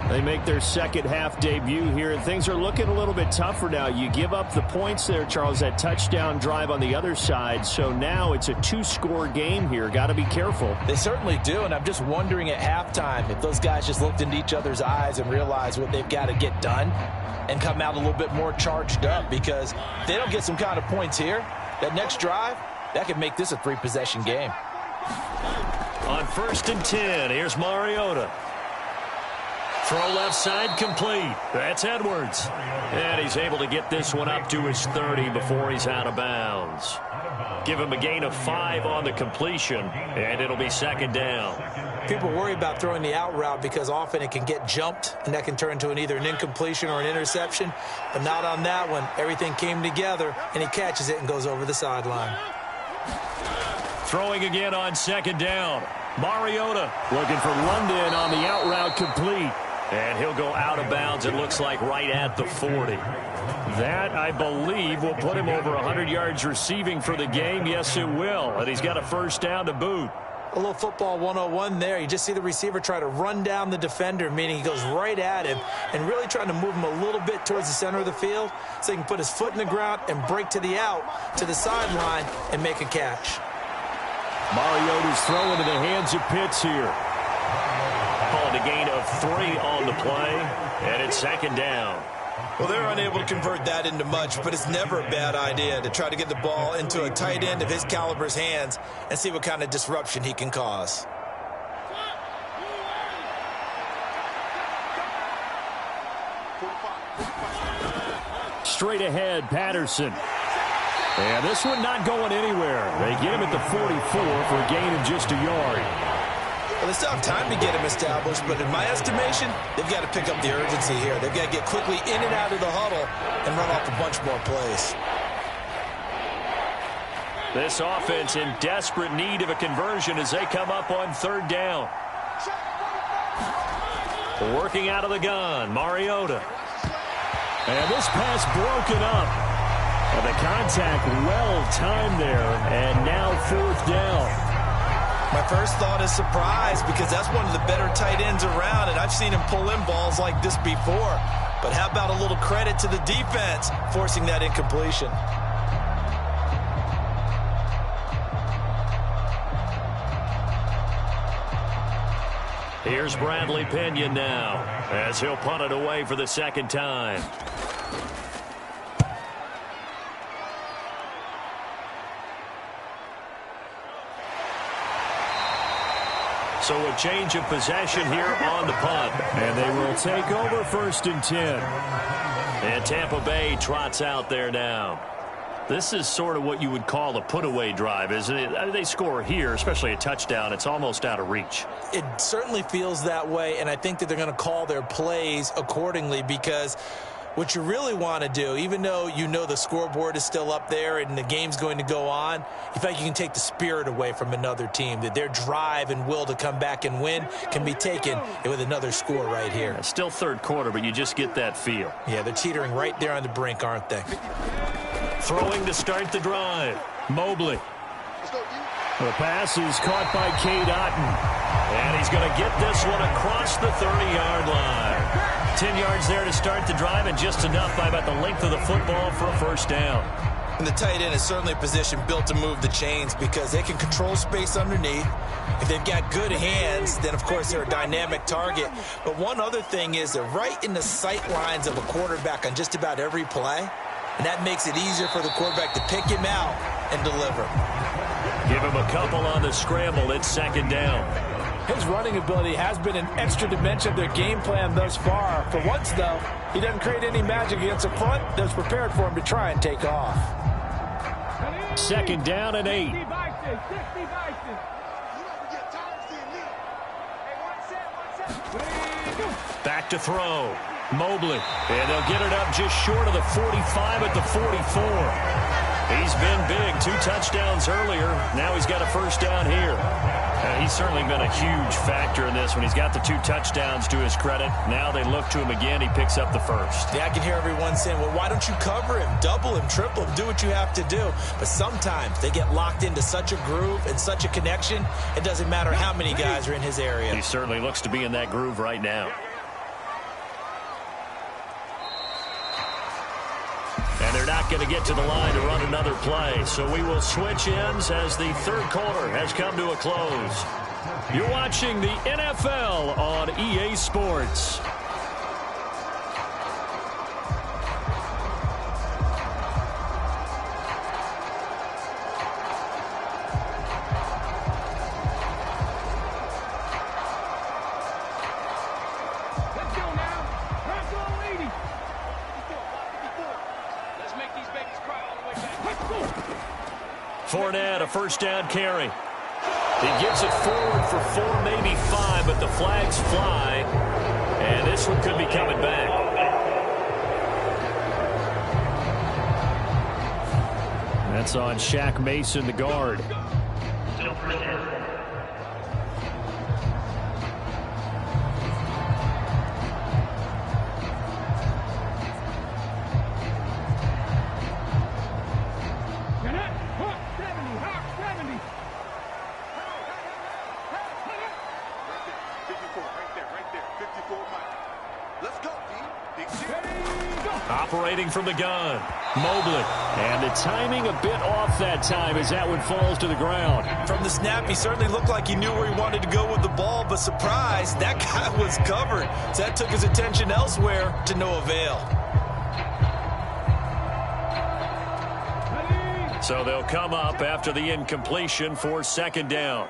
They make their second half debut here, and things are looking a little bit tougher now. You give up the points there, Charles, that touchdown drive on the other side, so now it's a 2-score game here. Got to be careful. They certainly do, and I'm just wondering at halftime if those guys just looked into each other's eyes and realized what they've got to get done and come out a little bit more charged up, because if they don't get some kind of points here, that next drive, that could make this a 3-possession game. On 1st and 10, here's Mariota. Throw left side complete. That's Edwards. And he's able to get this one up to his 30 before he's out of bounds. Give him a gain of 5 on the completion, and it'll be 2nd down. People worry about throwing the out route because often it can get jumped, and that can turn into either an incompletion or an interception. But not on that one. Everything came together, and he catches it and goes over the sideline. Throwing again on 2nd down. Mariota looking for London on the out route complete. And he'll go out of bounds, it looks like, right at the 40. That, I believe, will put him over 100 yards receiving for the game. Yes, it will. And he's got a 1st down to boot. A little football 101 there. You just see the receiver try to run down the defender, meaning he goes right at him and really trying to move him a little bit towards the center of the field so he can put his foot in the ground and break to the out, to the sideline, and make a catch. Mariota's throw into the hands of Pitts here. Called a gain of 3 on the play, and it's 2nd down. Well, they're unable to convert that into much, but it's never a bad idea to try to get the ball into a tight end of his caliber's hands and see what kind of disruption he can cause. Straight ahead, Patterson. And this one not going anywhere. They get him at the 44 for a gain of just a yard. Well, they still have time to get him established, but in my estimation, they've got to pick up the urgency here. They've got to get quickly in and out of the huddle and run off a bunch more plays. This offense in desperate need of a conversion as they come up on 3rd down. Working out of the gun, Mariota. And this pass broken up. And the contact well-timed there, and now 4th down. My first thought is surprise because that's one of the better tight ends around, and I've seen him pull in balls like this before. But how about a little credit to the defense forcing that incompletion? Here's Bradley Pinion now as he'll punt it away for the 2nd time. So a change of possession here on the punt. And they will take over 1st and 10. And Tampa Bay trots out there now. This is sort of what you would call a put-away drive, isn't it? I mean, they score here, especially a touchdown. It's almost out of reach. It certainly feels that way, and I think that they're going to call their plays accordingly, because what you really want to do, even though you know the scoreboard is still up there and the game's going to go on, you feel like you can take the spirit away from another team, that their drive and will to come back and win can be taken with another score right here. It's still 3rd quarter, but you just get that feel. Yeah, they're teetering right there on the brink, aren't they? Throwing to start the drive. Mobley. The pass is caught by Cade Otton. And he's going to get this one across the 30-yard line. 10 yards there to start the drive, and just enough by about the length of the football for a 1st down. And the tight end is certainly a position built to move the chains, because they can control space underneath. If they've got good hands, then, of course, they're a dynamic target. But one other thing is they're right in the sight lines of a quarterback on just about every play. And that makes it easier for the quarterback to pick him out and deliver. Give him a couple on the scramble. It's 2nd down. His running ability has been an extra dimension of their game plan thus far. For once, though, he doesn't create any magic against the front that's prepared for him to try and take off. 2nd down and 8. Back to throw. Mobley, and they'll get it up just short of the 45 at the 44. He's been big. 2 touchdowns earlier. Now he's got a 1st down here. He's certainly been a huge factor in this when he's got the 2 touchdowns to his credit. Now they look to him again. He picks up the 1st. Yeah, I can hear everyone saying, well, why don't you cover him, double him, triple him, do what you have to do. But sometimes they get locked into such a groove and such a connection, it doesn't matter how many guys are in his area. He certainly looks to be in that groove right now. And they're not going to get to the line to run another play. So we will switch ends as the 3rd quarter has come to a close. You're watching the NFL on EA Sports. Fournette, a 1st down carry. He gets it forward for 4, maybe 5, but the flags fly. And this one could be coming back. That's on Shaq Mason, the guard. Operating from the gun, Mobley. And the timing a bit off that time as that one falls to the ground. From the snap, he certainly looked like he knew where he wanted to go with the ball, but surprise, that guy was covered. So that took his attention elsewhere to no avail. So they'll come up after the incompletion for 2nd down.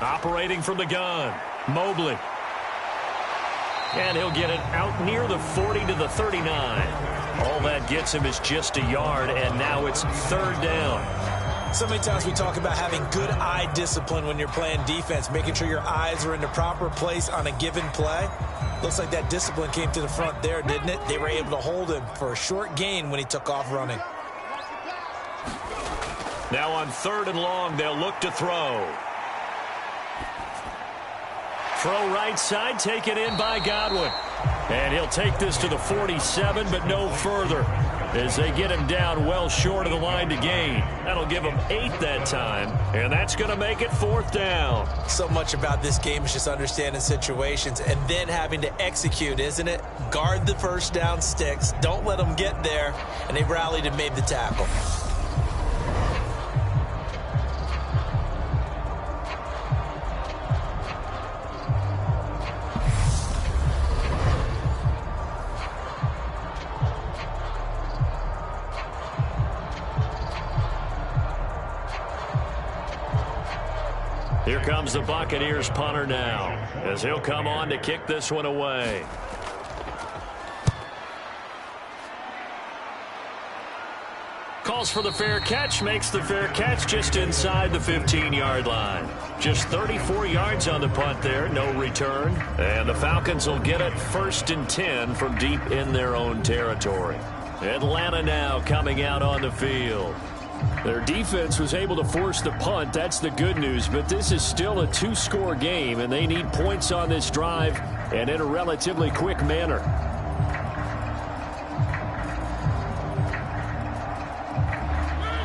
Operating from the gun, Mobley. And he'll get it out near the 40 to the 39. All that gets him is just a yard, and now it's 3rd down. So many times we talk about having good eye discipline when you're playing defense, making sure your eyes are in the proper place on a given play. Looks like that discipline came to the front there, didn't it? They were able to hold him for a short gain when he took off running. Now on 3rd and long, they'll look to throw. Throw right side, taken in by Godwin. And he'll take this to the 47, but no further, as they get him down well short of the line to gain. That'll give him 8 that time, and that's going to make it 4th down. So much about this game is just understanding situations and then having to execute, isn't it? Guard the 1st down sticks. Don't let them get there, and they rallied and made the tackle. Here comes the Buccaneers punter now, as he'll come on to kick this one away. Calls for the fair catch, makes the fair catch just inside the 15-yard line. Just 34 yards on the punt there, no return. And the Falcons will get it 1st and 10 from deep in their own territory. Atlanta now coming out on the field. Their defense was able to force the punt. That's the good news, but this is still a 2-score game, and they need points on this drive and in a relatively quick manner.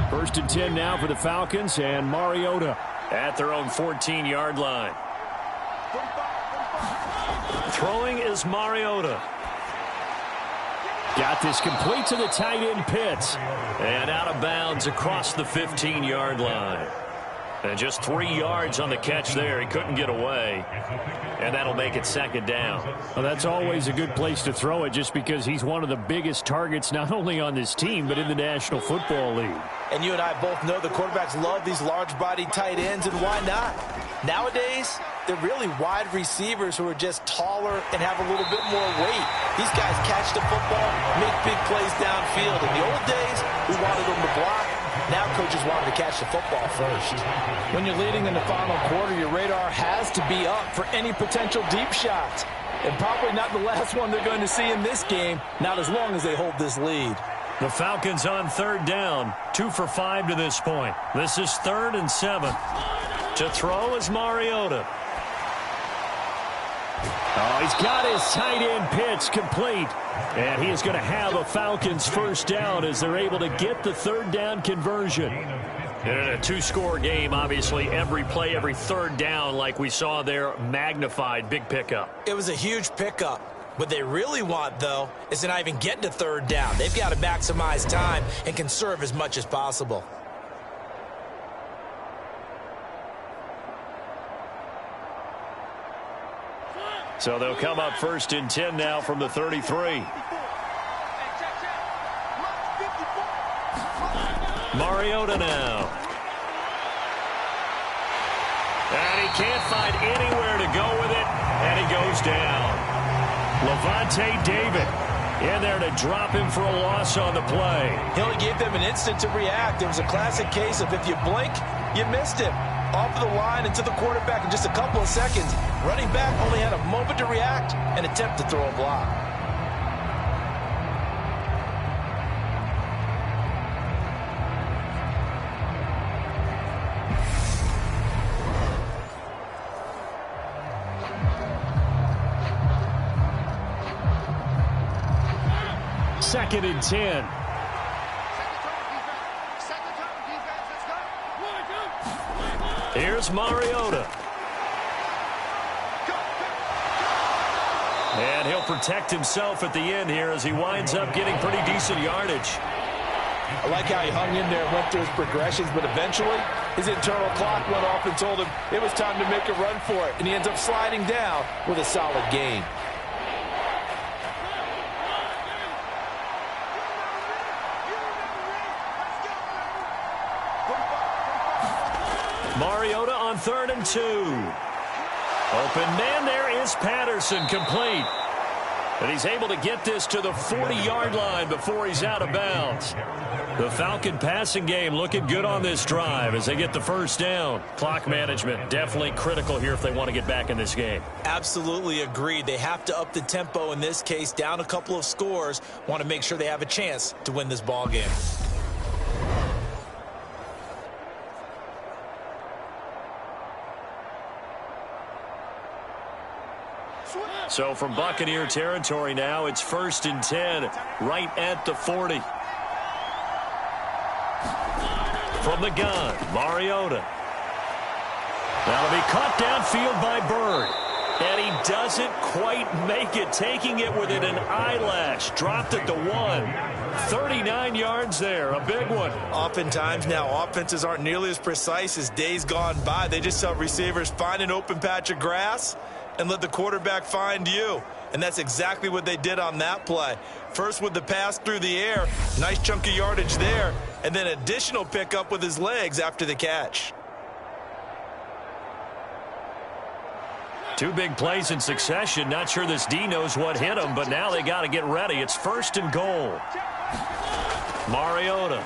First and 10 now for the Falcons, and Mariota at their own 14-yard line. Throwing is Mariota. Got this complete to the tight end Pitts. And out of bounds across the 15-yard line. And just 3 yards on the catch there. He couldn't get away. And that'll make it 2nd down. Well, that's always a good place to throw it just because he's one of the biggest targets not only on this team but in the National Football League. And you and I both know the quarterbacks love these large-bodied tight ends, and why not? Nowadays, they're really wide receivers who are just taller and have a little bit more weight. These guys catch the football, make big plays downfield. In the old days, we wanted them to block. Now coaches wanted to catch the football first. When you're leading in the final quarter, your radar has to be up for any potential deep shots. And probably not the last one they're going to see in this game, not as long as they hold this lead. The Falcons on 3rd down, 2 for 5 to this point. This is 3rd and 7. To throw is Mariota. Oh, he's got his tight end Pitts complete. And he is going to have a Falcons 1st down as they're able to get the 3rd down conversion. And in a 2-score game, obviously, every play, every 3rd down, like we saw there, magnified, big pickup. It was a huge pickup. What they really want, though, is to not even get to 3rd down. They've got to maximize time and conserve as much as possible. So they'll come up 1st and 10 now from the 33. Mariota now. And he can't find anywhere to go with it, and he goes down. Levante David in there to drop him for a loss on the play. He only gave them an instant to react. It was a classic case of if you blink, you missed him. Off of the line and to the quarterback in just a couple of seconds. Running back only had a moment to react and attempt to throw a block. Second and 10. Here's Mariota. And he'll protect himself at the end here as he winds up getting pretty decent yardage. I like how he hung in there and went through his progressions, but eventually his internal clock went off and told him it was time to make a run for it, and he ends up sliding down with a solid gain. Mariota on 3rd and 2. Open man there is Patterson, complete. And he's able to get this to the 40-yard line before he's out of bounds. The Falcon passing game looking good on this drive as they get the 1st down. Clock management definitely critical here if they want to get back in this game. Absolutely agreed. They have to up the tempo in this case, down a couple of scores. Want to make sure they have a chance to win this ball game. So from Buccaneer territory now, it's 1st and 10, right at the 40. From the gun, Mariota. That'll be caught downfield by Bird. And he doesn't quite make it, taking it within an eyelash. Dropped it to 1. 39 yards there, a big one. Oftentimes now, offenses aren't nearly as precise as days gone by. They just tell receivers, find an open patch of grass and let the quarterback find you. And that's exactly what they did on that play. First with the pass through the air, nice chunk of yardage there, and then additional pickup with his legs after the catch. Two big plays in succession. Not sure this D knows what hit him, but now they got to get ready. It's 1st and goal. Mariota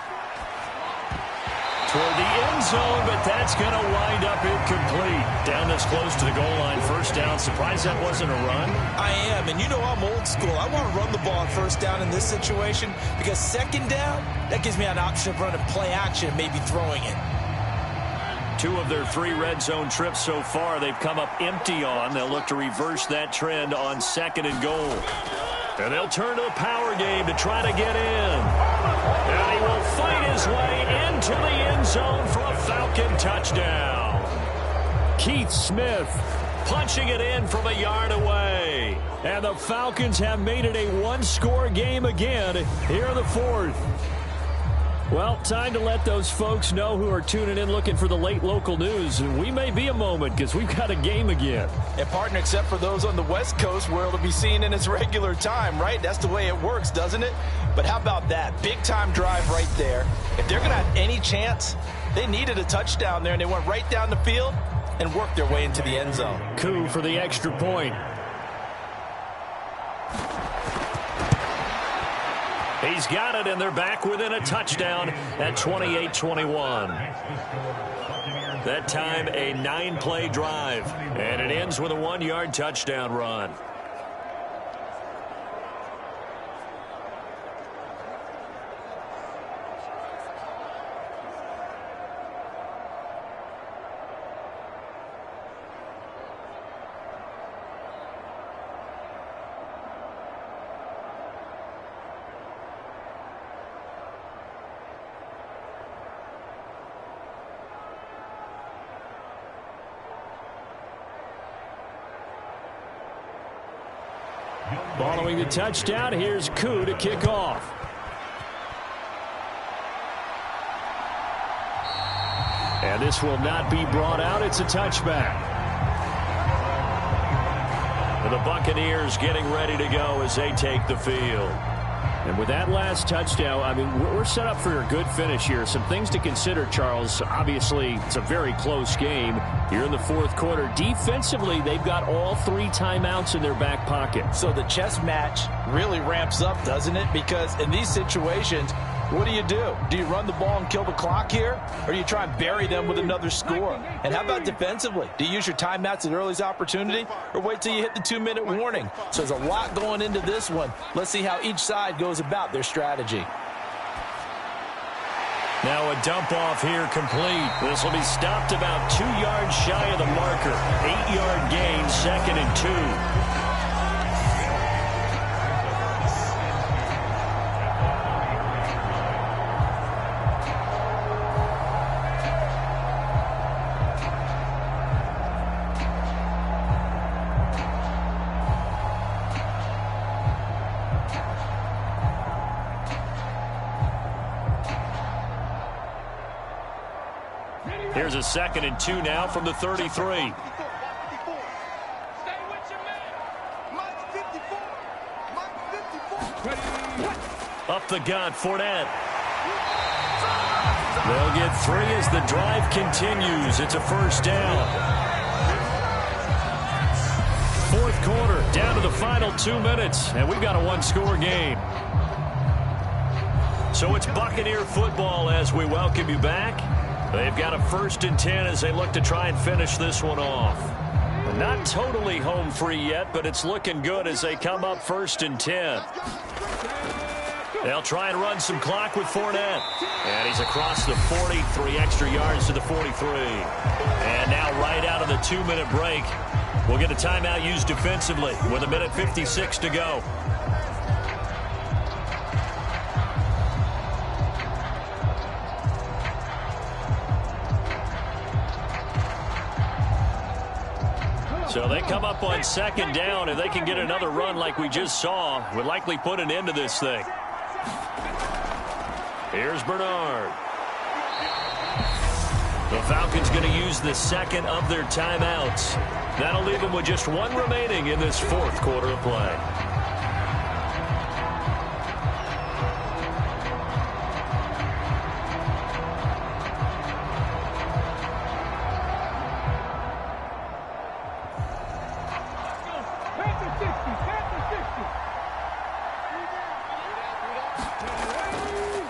toward the end zone, but that's going to wind up incomplete. Down this close to the goal line, 1st down. Surprised that wasn't a run? I am, and you know I'm old school. I want to run the ball on 1st down in this situation because 2nd down, that gives me an option of running play action and maybe throwing it. 2 of their 3 red zone trips so far they've come up empty on. They'll look to reverse that trend on 2nd and goal. And they'll turn to the power game to try to get in. And he will fight his way into the end zone for a Falcon touchdown. Keith Smith punching it in from a yard away. And the Falcons have made it a 1-score game again here in the 4th. Well, time to let those folks know who are tuning in looking for the late local news. We may be a moment because we've got a game again. And partner, except for those on the West Coast where it'll be seen in its regular time, right? That's the way it works, doesn't it? But how about that? Big time drive right there. If they're going to have any chance, they needed a touchdown there, and they went right down the field and worked their way into the end zone. Coup for the extra point. He's got it, and they're back within a touchdown at 28-21. That time, a 9-play drive, and it ends with a 1-yard touchdown run. Following the touchdown, here's Koo to kick off. And this will not be brought out. It's a touchback. And the Buccaneers getting ready to go as they take the field. And with that last touchdown, I mean, we're set up for a good finish here. Some things to consider, Charles. Obviously, it's a very close game here in the 4th quarter. Defensively, they've got all 3 timeouts in their back pocket. So the chess match really ramps up, doesn't it? Because in these situations, what do? Do you run the ball and kill the clock here? Or do you try and bury them with another score? And how about defensively? Do you use your timeouts at earliest opportunity? Or wait till you hit the 2-minute warning? So there's a lot going into this one. Let's see how each side goes about their strategy. Now a dump off here complete. This will be stopped about 2 yards shy of the marker. 8-yard gain, 2nd and 2. Here's a 2nd and 2 now from the 33. Up the gut, Fournette. They'll get 3 as the drive continues. It's a 1st down. 4th quarter, down to the final 2 minutes, and we've got a 1-score game. So it's Buccaneer football as we welcome you back. They've got a 1st and 10 as they look to try and finish this one off. Not totally home free yet, but it's looking good as they come up 1st and 10. They'll try and run some clock with Fournette. And he's across the 40, 3 extra yards to the 43. And now right out of the 2-minute break, we'll get a timeout used defensively with 1:56 to go. So they come up on 2nd down. If they can get another run like we just saw, would likely put an end to this thing. Here's Bernard. The Falcons going to use the 2nd of their timeouts. That'll leave them with just 1 remaining in this 4th quarter of play.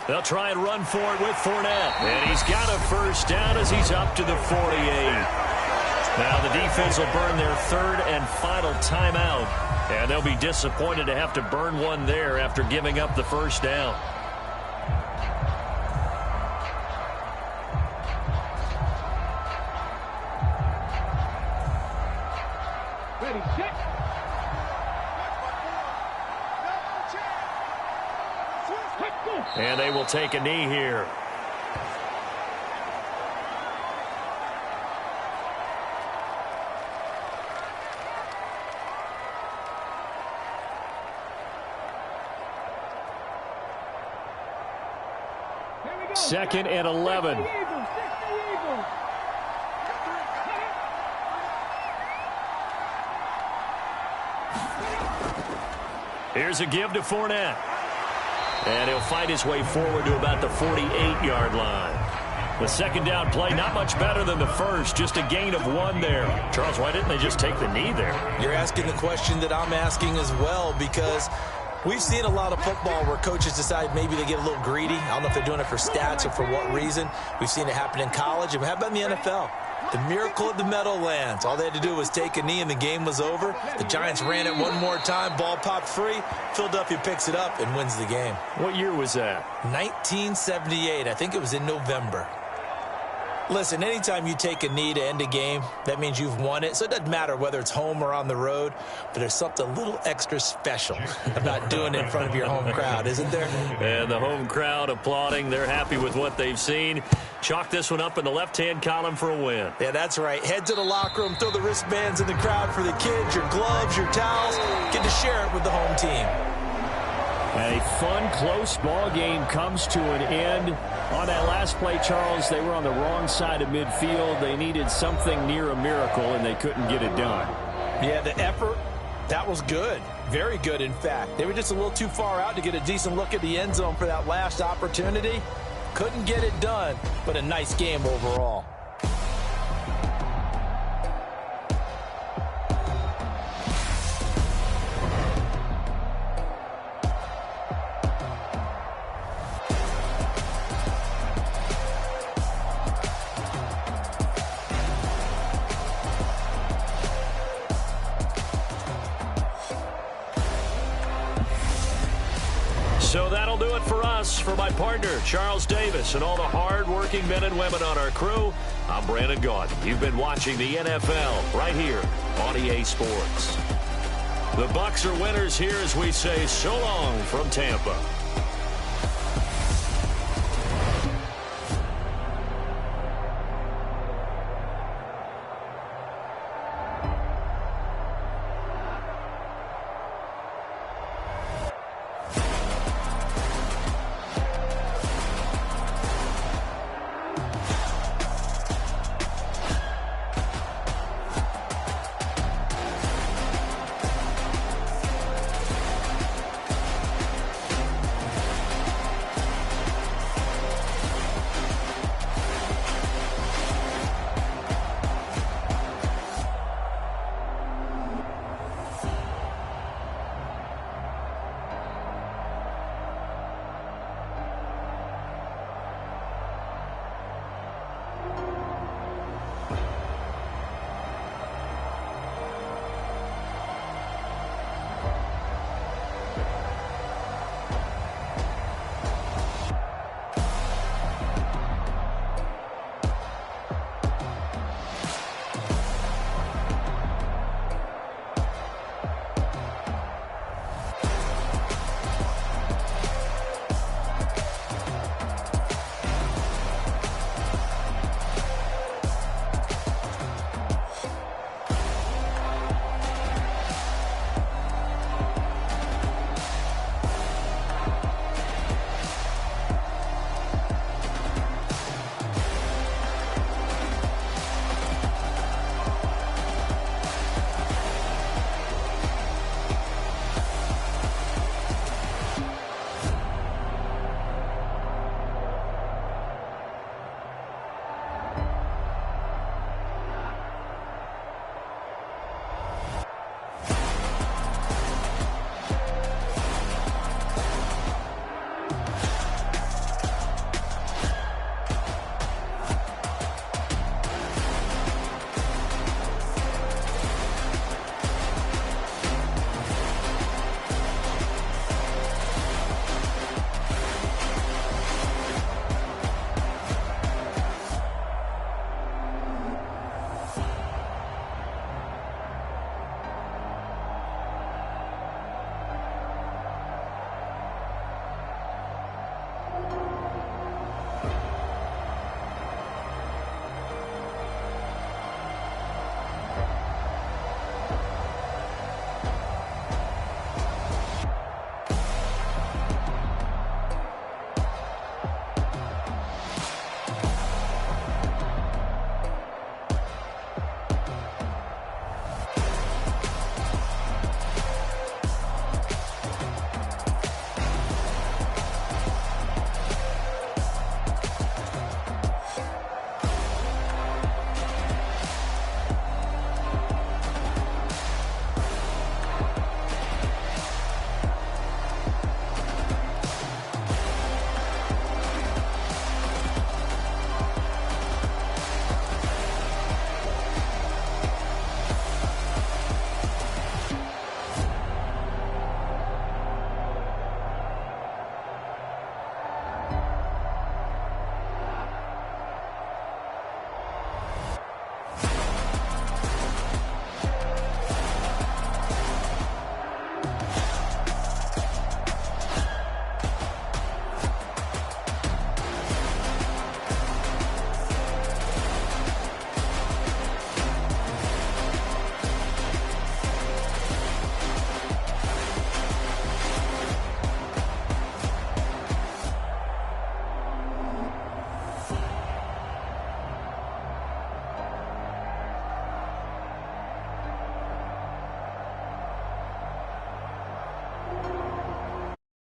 They'll try and run for it with Fournette. And he's got a first down as he's up to the 48. Now the defense will burn their third and final timeout. And they'll be disappointed to have to burn one there after giving up the first down. Ready, set. And they will take a knee here. Second and 11. Here's a give to Fournette. And he'll fight his way forward to about the 48-yard line. The second down play, not much better than the first, just a gain of 1 there. Charles, why didn't they just take the knee there? You're asking the question that I'm asking as well, because we've seen a lot of football where coaches decide maybe they get a little greedy. I don't know if they're doing it for stats or for what reason. We've seen it happen in college. And how about in the NFL? The miracle of the Meadowlands. All they had to do was take a knee and the game was over. The Giants ran it one more time. Ball popped free. Philadelphia picks it up and wins the game. What year was that? 1978. I think it was in November. Listen, anytime you take a knee to end a game, that means you've won it. So it doesn't matter whether it's home or on the road, but there's something a little extra special about doing it in front of your home crowd, isn't there? And the home crowd applauding. They're happy with what they've seen. Chalk this one up in the left-hand column for a win. Yeah, that's right. Head to the locker room, throw the wristbands in the crowd for the kids, your gloves, your towels. Get to share it with the home team. A fun, close ball game comes to an end. On that last play, Charles, they were on the wrong side of midfield. They needed something near a miracle, and they couldn't get it done. Yeah, the effort, that was good. Very good, in fact. They were just a little too far out to get a decent look at the end zone for that last opportunity. Couldn't get it done, but a nice game overall. So that'll do it for us. For my partner, Charles Davis, and all the hard-working men and women on our crew, I'm Brandon Gaudin. You've been watching the NFL right here on EA Sports. The Bucs are winners here as we say so long from Tampa.